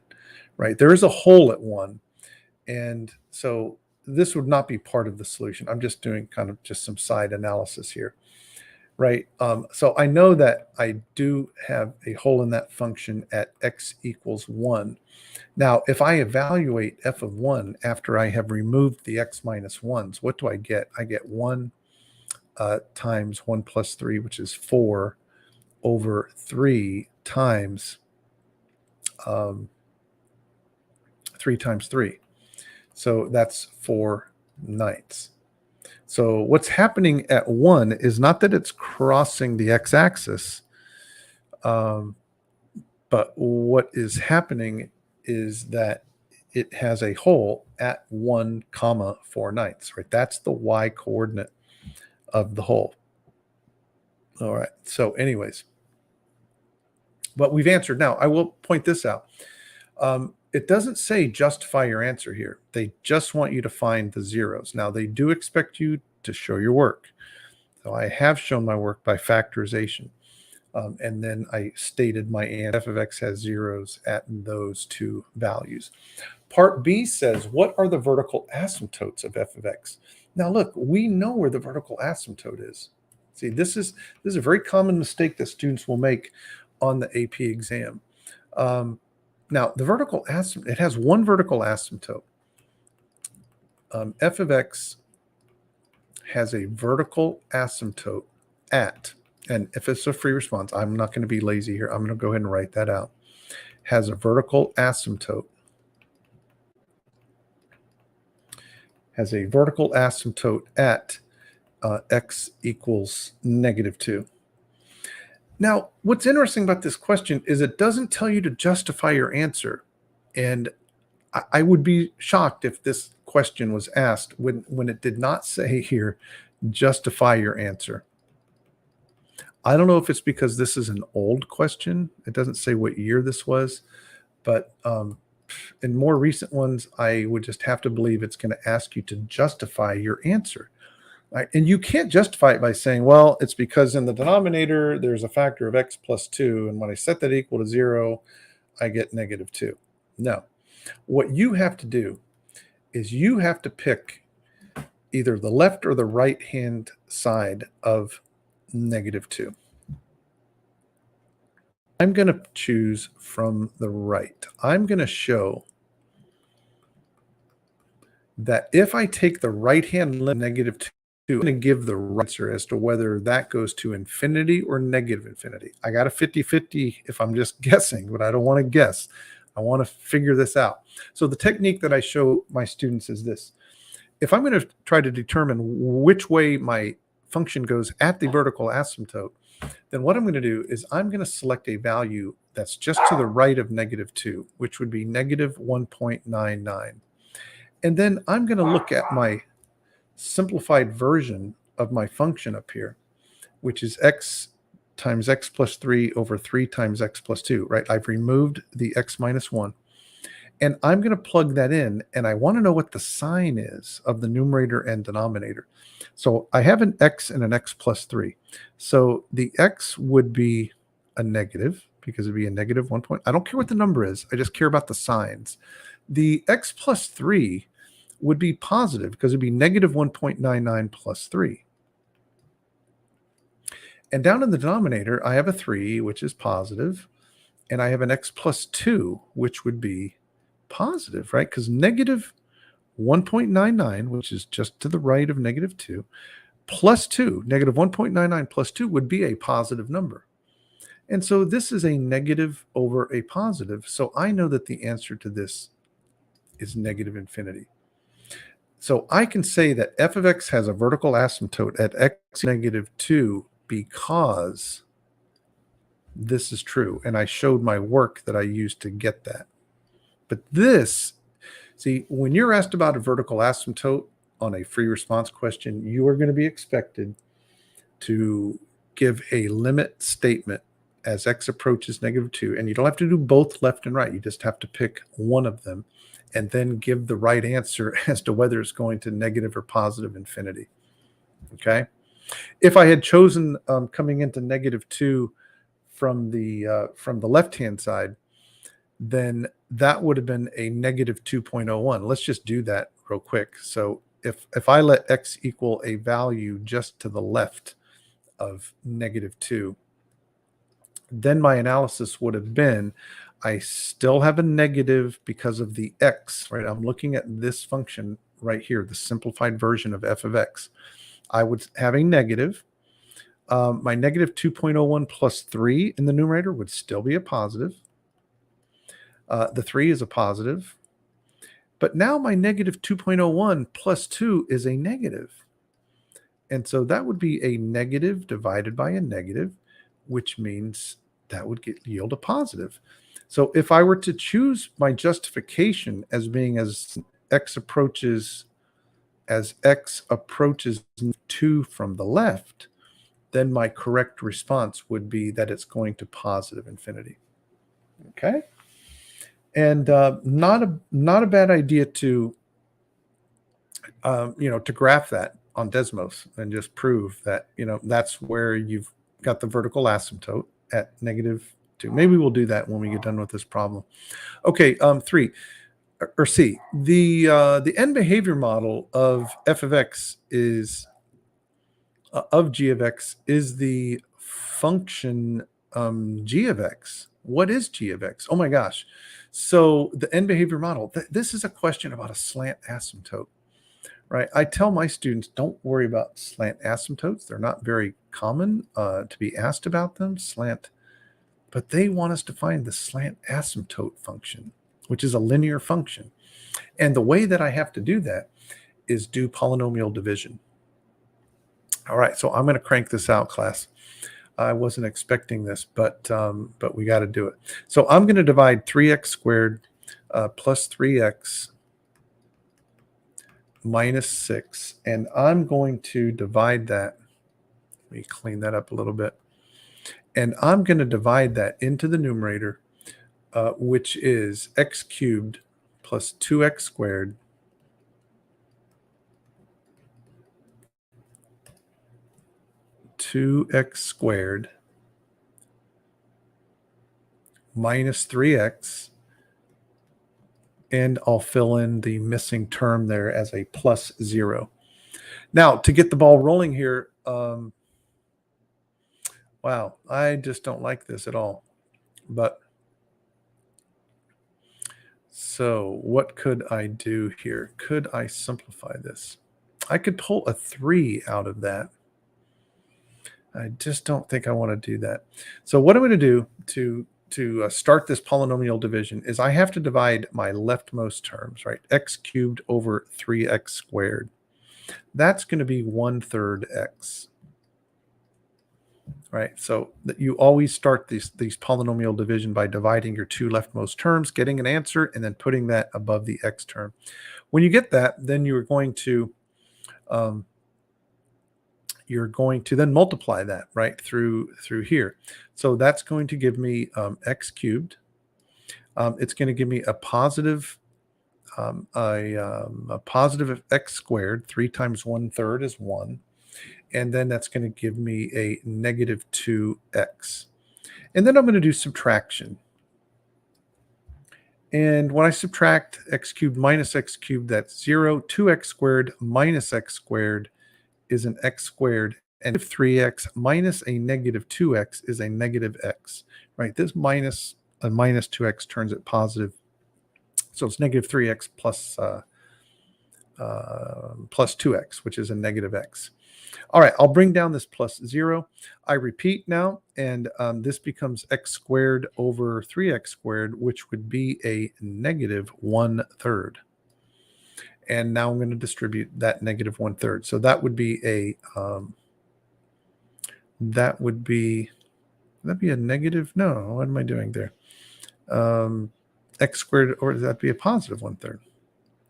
right? There is a hole at 1, and so this would not be part of the solution. I'm just doing kind of just some side analysis here, right? So I know that I do have a hole in that function at x equals 1. Now, if I evaluate f of 1 after I have removed the x minus 1s, what do I get? I get 1 times 1 plus 3, which is 4, over 3 times 3 times 3. So that's 4/9. So what's happening at 1 is not that it's crossing the x-axis, but what is happening is that it has a hole at 1, 4/9, right? That's the y coordinate of the hole. All right. So anyways, but we've answered. Now, I will point this out. It doesn't say justify your answer here. They just want you to find the zeros. Now, they do expect you to show your work. So I have shown my work by factorization. And then I stated my answer. F of x has zeros at those two values. Part B says, what are the vertical asymptotes of f of x? Now, look, we know where the vertical asymptote is. See, this is a very common mistake that students will make on the AP exam. Now, the vertical asymptote, it has one vertical asymptote. F of x has a vertical asymptote at, and if it's a free response, I'm not going to be lazy here. I'm going to go ahead and write that out. Has a vertical asymptote. Has a vertical asymptote at x equals -2. Now, what's interesting about this question is it doesn't tell you to justify your answer. And I would be shocked if this question was asked when it did not say here, justify your answer. I don't know if it's because this is an old question. It doesn't say what year this was, but in more recent ones, I would just have to believe it's going to ask you to justify your answer. Right? And you can't justify it by saying, well, it's because in the denominator, there's a factor of x plus 2. And when I set that equal to 0, I get -2. No. What you have to do is you have to pick either the left or the right-hand side of -2. I'm going to choose from the right. I'm going to show that if I take the right-hand limit -2, I'm going to give the right answer as to whether that goes to infinity or -infinity. I got a 50-50 if I'm just guessing, but I don't want to guess. I want to figure this out. So the technique that I show my students is this. If I'm going to try to determine which way my function goes at the vertical asymptote, then what I'm going to do is I'm going to select a value that's just to the right of -2, which would be -1.99. And then I'm going to look at my simplified version of my function up here, which is x times x plus 3 over 3 times x plus 2, right? I've removed the x minus 1. And I'm going to plug that in, and I want to know what the sign is of the numerator and denominator. So I have an x and an x plus 3. So the x would be a negative, because it'd be a -1 point. I don't care what the number is. I just care about the signs. The x plus 3 would be positive, because it'd be -1.99 plus 3. And down in the denominator, I have a 3, which is positive, and I have an x plus 2, which would be positive, right? Because -1.99, which is just to the right of -2, plus 2, -1.99 plus 2 would be a positive number. And so this is a negative over a positive. So I know that the answer to this is -infinity. So I can say that f of x has a vertical asymptote at x -2 because this is true. And I showed my work that I used to get that. But this, see, when you're asked about a vertical asymptote on a free response question, you are going to be expected to give a limit statement as x approaches -2. And you don't have to do both left and right. You just have to pick one of them and then give the right answer as to whether it's going to negative or positive infinity. Okay? If I had chosen coming into -2 from the left-hand side, then that would have been a -2.01. Let's just do that real quick. So if I let x equal a value just to the left of -2, then my analysis would have been, I still have a negative because of the x, right? I'm looking at this function right here, the simplified version of f of x. I would have a negative. My -2.01 plus 3 in the numerator would still be a positive. The 3 is a positive. But now my -2.01 plus 2 is a negative. And so that would be a negative divided by a negative, which means that would yield a positive. So if I were to choose my justification as being as x approaches 2 from the left, then my correct response would be that it's going to positive infinity. Okay? And not a bad idea to to graph that on Desmos and just prove that that's where you've got the vertical asymptote at -2. Maybe we'll do that when we get done with this problem. Okay, 3 or C. The end behavior model of f of x is of g of x is the function g of x. What is g of x? Oh my gosh. So the end behavior model, this is a question about a slant asymptote, right? I tell my students, don't worry about slant asymptotes. They're not very common to be asked about them, but they want us to find the slant asymptote function, which is a linear function. And the way that I have to do that is do polynomial division. All right, so I'm going to crank this out, class. I wasn't expecting this, but we got to do it. So I'm going to divide 3x squared plus 3x minus 6, and I'm going to divide that. Let me clean that up a little bit. And I'm going to divide that into the numerator, which is x cubed plus 2x squared minus 3x, and I'll fill in the missing term there as a plus 0. Now, to get the ball rolling here, wow, I just don't like this at all. But so what could I do here? Could I simplify this? I could pull a 3 out of that. I just don't think I want to do that. So what I'm going to do to start this polynomial division is I have to divide my leftmost terms, right? X cubed over 3x squared. That's going to be 1/3 x. Right, so you always start these polynomial division by dividing your two leftmost terms, getting an answer, and then putting that above the x term. When you get that, then you're going to then multiply that right through here. So that's going to give me x cubed. It's going to give me a positive x squared. 3 times 1/3 is 1. And then that's going to give me a negative 2x. And then I'm going to do subtraction. And when I subtract x cubed minus x cubed, that's 0. 2x squared minus x squared is an x squared. And 3x minus a negative 2x is a negative x, right? This minus a minus 2x turns it positive. So it's negative 3x plus 2x, which is a negative x. All right, I'll bring down this plus 0. I repeat now, and this becomes x squared over 3x squared, which would be a negative 1/3. And now I'm going to distribute that negative 1/3. So that would be a would that be a negative? No, what am I doing there? X squared, or does that be a positive 1/3?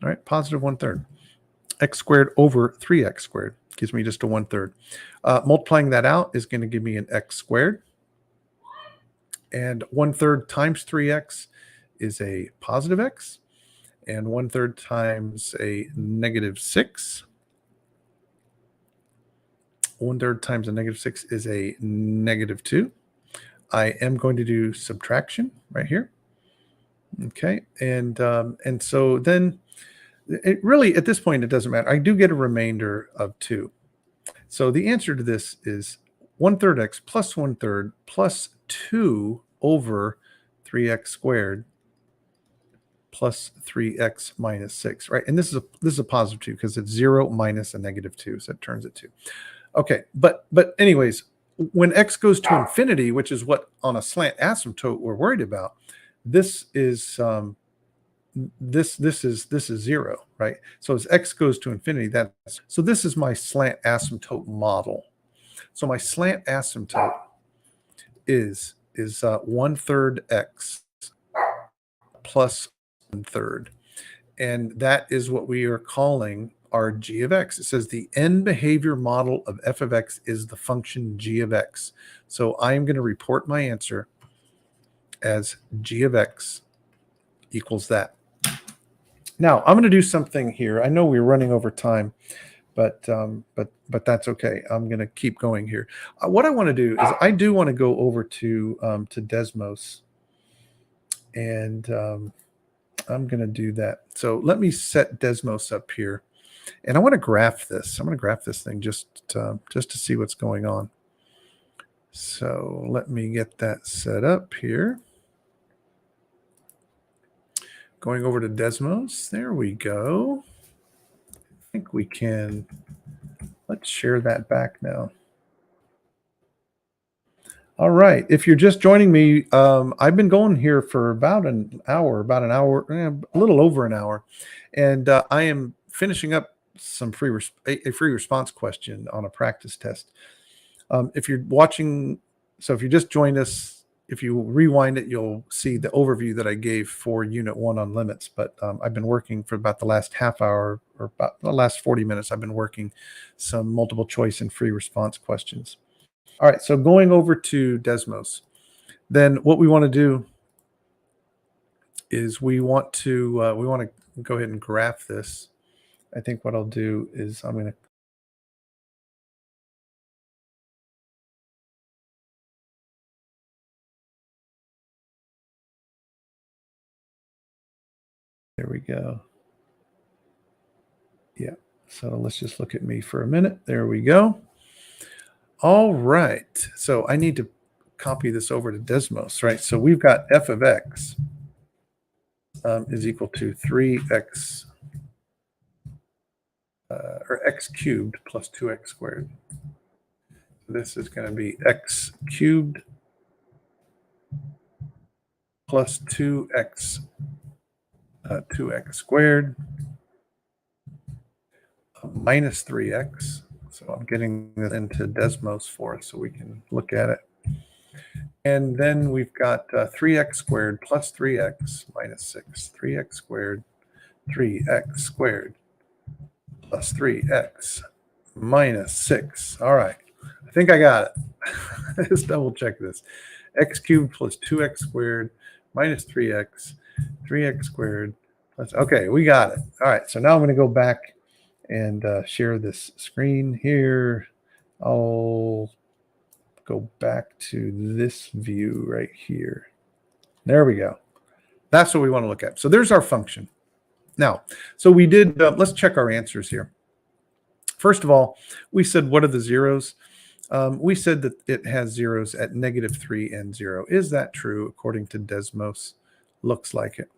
All right, positive 1/3. X squared over 3x squared gives me just a 1/3. Multiplying that out is going to give me an x squared. And 1/3 times 3x is a positive x. And 1/3 times a negative 6. 1/3 times a -6 is a -2. I am going to do subtraction right here. Okay, and so then it really, at this point, it doesn't matter. I do get a remainder of 2. So the answer to this is 1/3 x plus 1/3 plus 2 over 3x squared plus 3x minus 6, right? And this is a positive 2 because it's 0 minus a -2, so it turns it 2. Okay, but anyways, when x goes to infinity, which is what on a slant asymptote we're worried about, this is this is 0, right? So as x goes to infinity, so this is my slant asymptote model. So my slant asymptote is 1/3 x plus 1/3, and that is what we are calling our g of x. It says the end behavior model of f of x is the function g of x. So I am going to report my answer as g of x equals that. Now I'm going to do something here. I know we're running over time, but that's okay. I'm going to keep going here. What I want to do is I do want to go over to Desmos, and I'm going to do that. So let me set Desmos up here, and I want to graph this. I'm going to graph this thing just to see what's going on. So let me get that set up here. Going over to Desmos. There we go. I think we can. Let's share that back now. All right. If you're just joining me, I've been going here for about an hour, a little over an hour, and I am finishing up some a free response question on a practice test. If you're watching, so if you just joined us, if you rewind it, you'll see the overview that I gave for Unit 1 on limits. But I've been working for about the last half hour, or about the last 40 minutes, I've been working some multiple choice and free response questions. All right, so going over to Desmos, then what we want to do is we want to go ahead and graph this. I think what I'll do is I'm going to there we go. Yeah, so let's just look at me for a minute. There we go. All right, so I need to copy this over to Desmos, right? So we've got f of x is equal to 3x or x cubed plus 2x squared. So this is going to be x cubed plus 2x squared minus 3x. So I'm getting this into Desmos for us so we can look at it. And then we've got 3x squared plus 3x minus 6. 3x squared plus 3x minus 6. All right. I think I got it. Let's double check this. X cubed plus 2x squared minus 3x squared plus, okay, we got it. All right. So now I'm going to go back and share this screen here. I'll go back to this view right here. There we go. That's what we want to look at. So there's our function. Now, so we did, let's check our answers here. First of all, we said, what are the zeros? We said that it has zeros at -3 and 0. Is that true according to Desmos? Looks like it.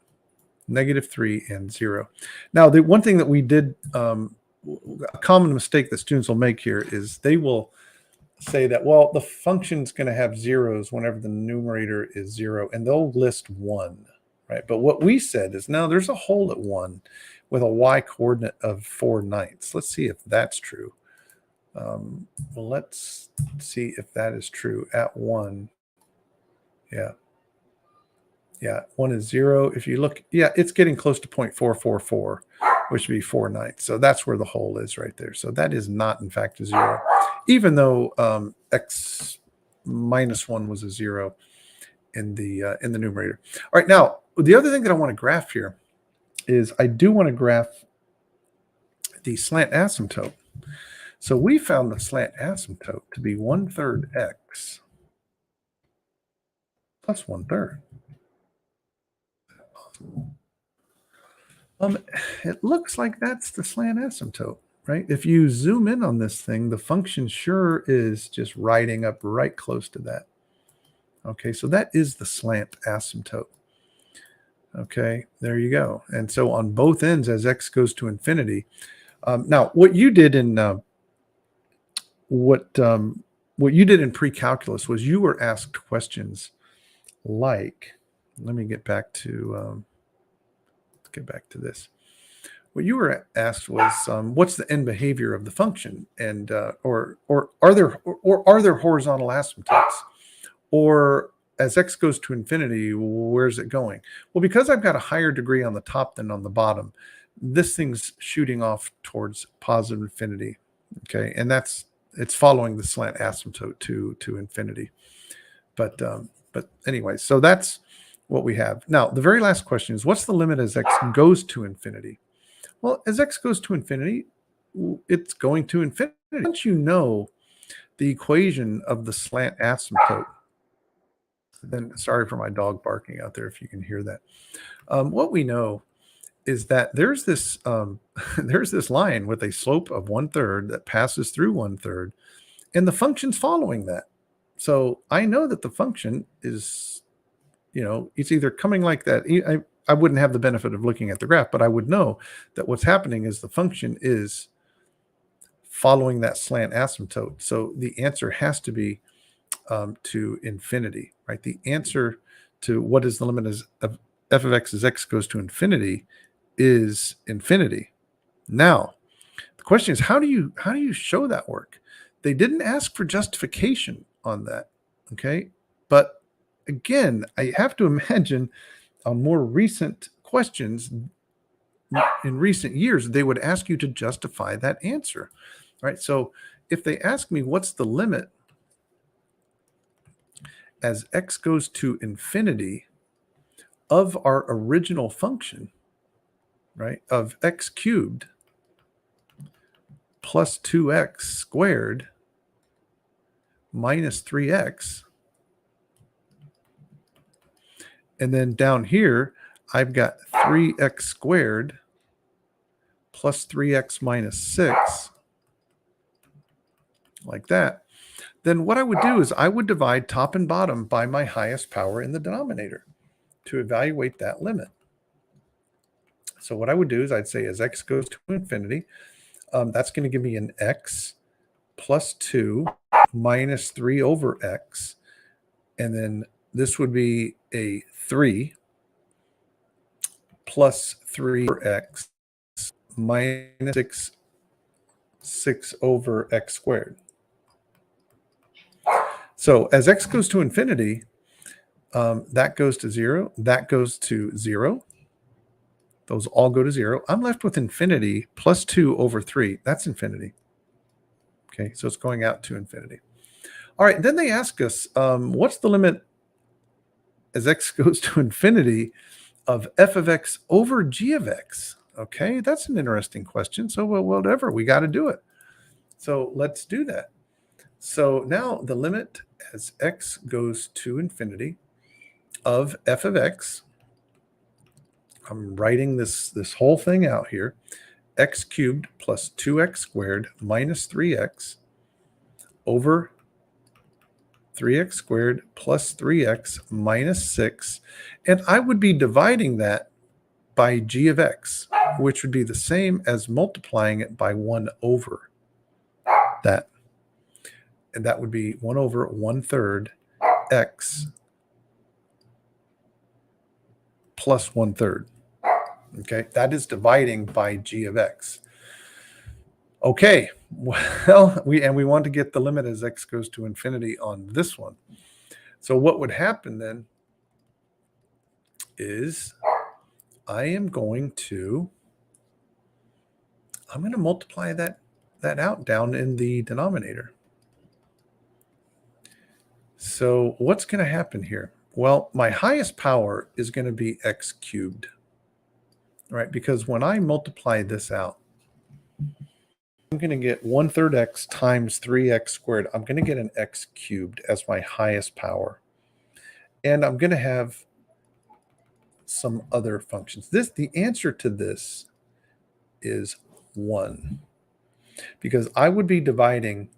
-3 and 0. Now, the one thing that we did, a common mistake that students will make here is they will say that, well, the function's going to have zeros whenever the numerator is 0, and they'll list 1, right? But what we said is, no, there's a hole at 1 with a y coordinate of 4/9. Let's see if that's true. Well, let's see if that is true at 1. Yeah. Yeah, 1 is 0. If you look, yeah, it's getting close to 0.444, which would be 4/9. So that's where the hole is right there. So that is not, in fact, a 0, even though x minus 1 was a 0 in the numerator. All right, now, the other thing that I want to graph here is I do want to graph the slant asymptote. So we found the slant asymptote to be 1/3 x plus 1/3. It looks like that's the slant asymptote, right? If you zoom in on this thing, the function sure is just riding up right close to that. Okay, so that is the slant asymptote. Okay, there you go. And so on both ends, as x goes to infinity. Now, what you did in what you did in pre-calculus was you were asked questions like, let me get back to this. What you were asked was, what's the end behavior of the function, and or are there horizontal asymptotes, or as x goes to infinity, where's it going? Well, because I've got a higher degree on the top than on the bottom, this thing's shooting off towards positive infinity. Okay, and it's following the slant asymptote to infinity. But anyway, so that's what we have. Now, the very last question is, what's the limit as x goes to infinity? Well, as x goes to infinity, it's going to infinity. Once you know the equation of the slant asymptote, then, sorry for my dog barking out there if you can hear that. What we know is that there's this there's this line with a slope of 1/3 that passes through 1/3, and the function's following that. So I know that the function is, it's either coming like that. I wouldn't have the benefit of looking at the graph, but I would know that what's happening is the function is following that slant asymptote. So the answer has to be to infinity, right? The answer to what is the limit of f of x as x goes to infinity is infinity. Now, the question is, how do you show that work? They didn't ask for justification on that, okay? But again, I have to imagine on more recent questions in recent years, they would ask you to justify that answer, right? So if they ask me what's the limit as x goes to infinity of our original function, right, of x cubed plus 2x squared minus 3x, and then down here, I've got 3x squared plus 3x minus 6, like that. Then what I would do is I would divide top and bottom by my highest power in the denominator to evaluate that limit. So what I would do is I'd say as x goes to infinity, that's going to give me an x plus 2 minus 3 over x. And then this would be a 3 plus 3 over x minus 6 over x squared. So as x goes to infinity, that goes to 0. That goes to 0. Those all go to 0. I'm left with infinity plus 2 over 3. That's infinity. Okay, so it's going out to infinity. All right, then they ask us, what's the limit as x goes to infinity of f of x over g of x? Okay, that's an interesting question. So, well, whatever, we got to do it. So let's do that. So now the limit as x goes to infinity of f of x, I'm writing this whole thing out here, x cubed plus 2x squared minus 3x over 3x squared plus 3x minus 6. And I would be dividing that by g of x, which would be the same as multiplying it by 1 over that. And that would be 1 over 1/3 x plus 1/3. Okay, that is dividing by g of x. Okay, well, we want to get the limit as x goes to infinity on this one. So what would happen then is I'm going to multiply that out down in the denominator. So what's going to happen here? Well, my highest power is going to be x cubed, right? Because when I multiply this out, I'm going to get 1/3 x times 3x squared. I'm going to get an x cubed as my highest power. And I'm going to have some other functions. The answer to this is 1. Because I would be dividing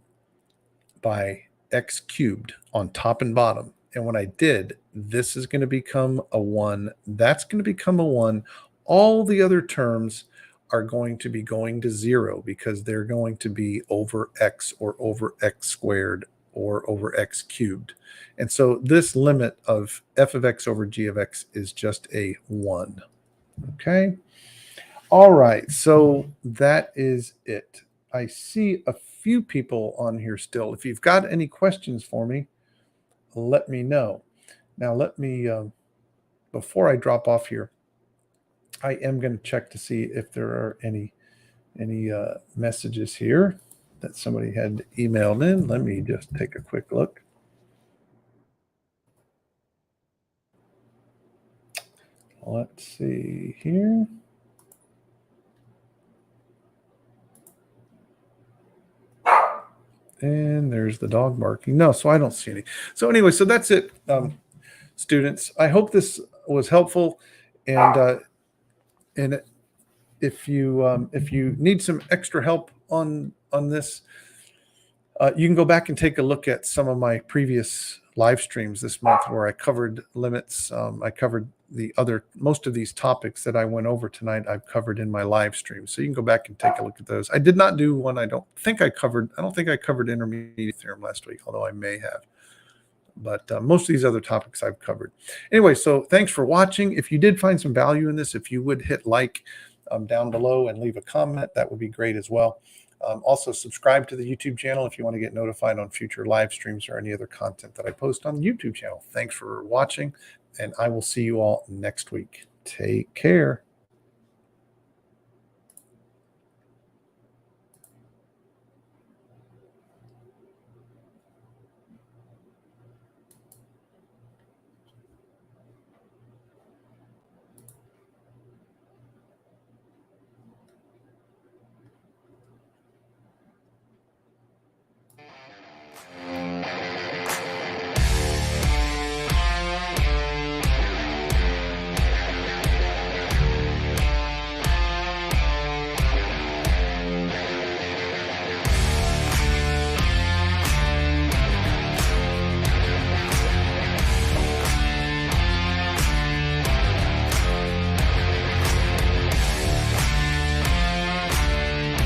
by x cubed on top and bottom. And when I did, this is going to become a 1. That's going to become a 1. All the other terms are going to be going to 0 because they're going to be over x or over x squared or over x cubed. And so this limit of f of x over g of x is just a 1. Okay. All right. So that is it. I see a few people on here still. If you've got any questions for me, let me know. Now, let me, before I drop off here, I am going to check to see if there are any messages here that somebody had emailed in. Let me just take a quick look. Let's see here. And there's the dog barking. No, so I don't see any. So anyway, so that's it, students. I hope this was helpful. And if you need some extra help on this, you can go back and take a look at some of my previous live streams this month where I covered limits. I covered most of these topics that I went over tonight. I've covered in my live stream, so you can go back and take a look at those. I did not do one. I don't think I covered Intermediate Theorem last week, although I may have. But most of these other topics I've covered. Anyway, so thanks for watching. If you did find some value in this, if you would hit like down below and leave a comment, that would be great as well. Also, subscribe to the YouTube channel if you want to get notified on future live streams or any other content that I post on the YouTube channel. Thanks for watching, and I will see you all next week. Take care.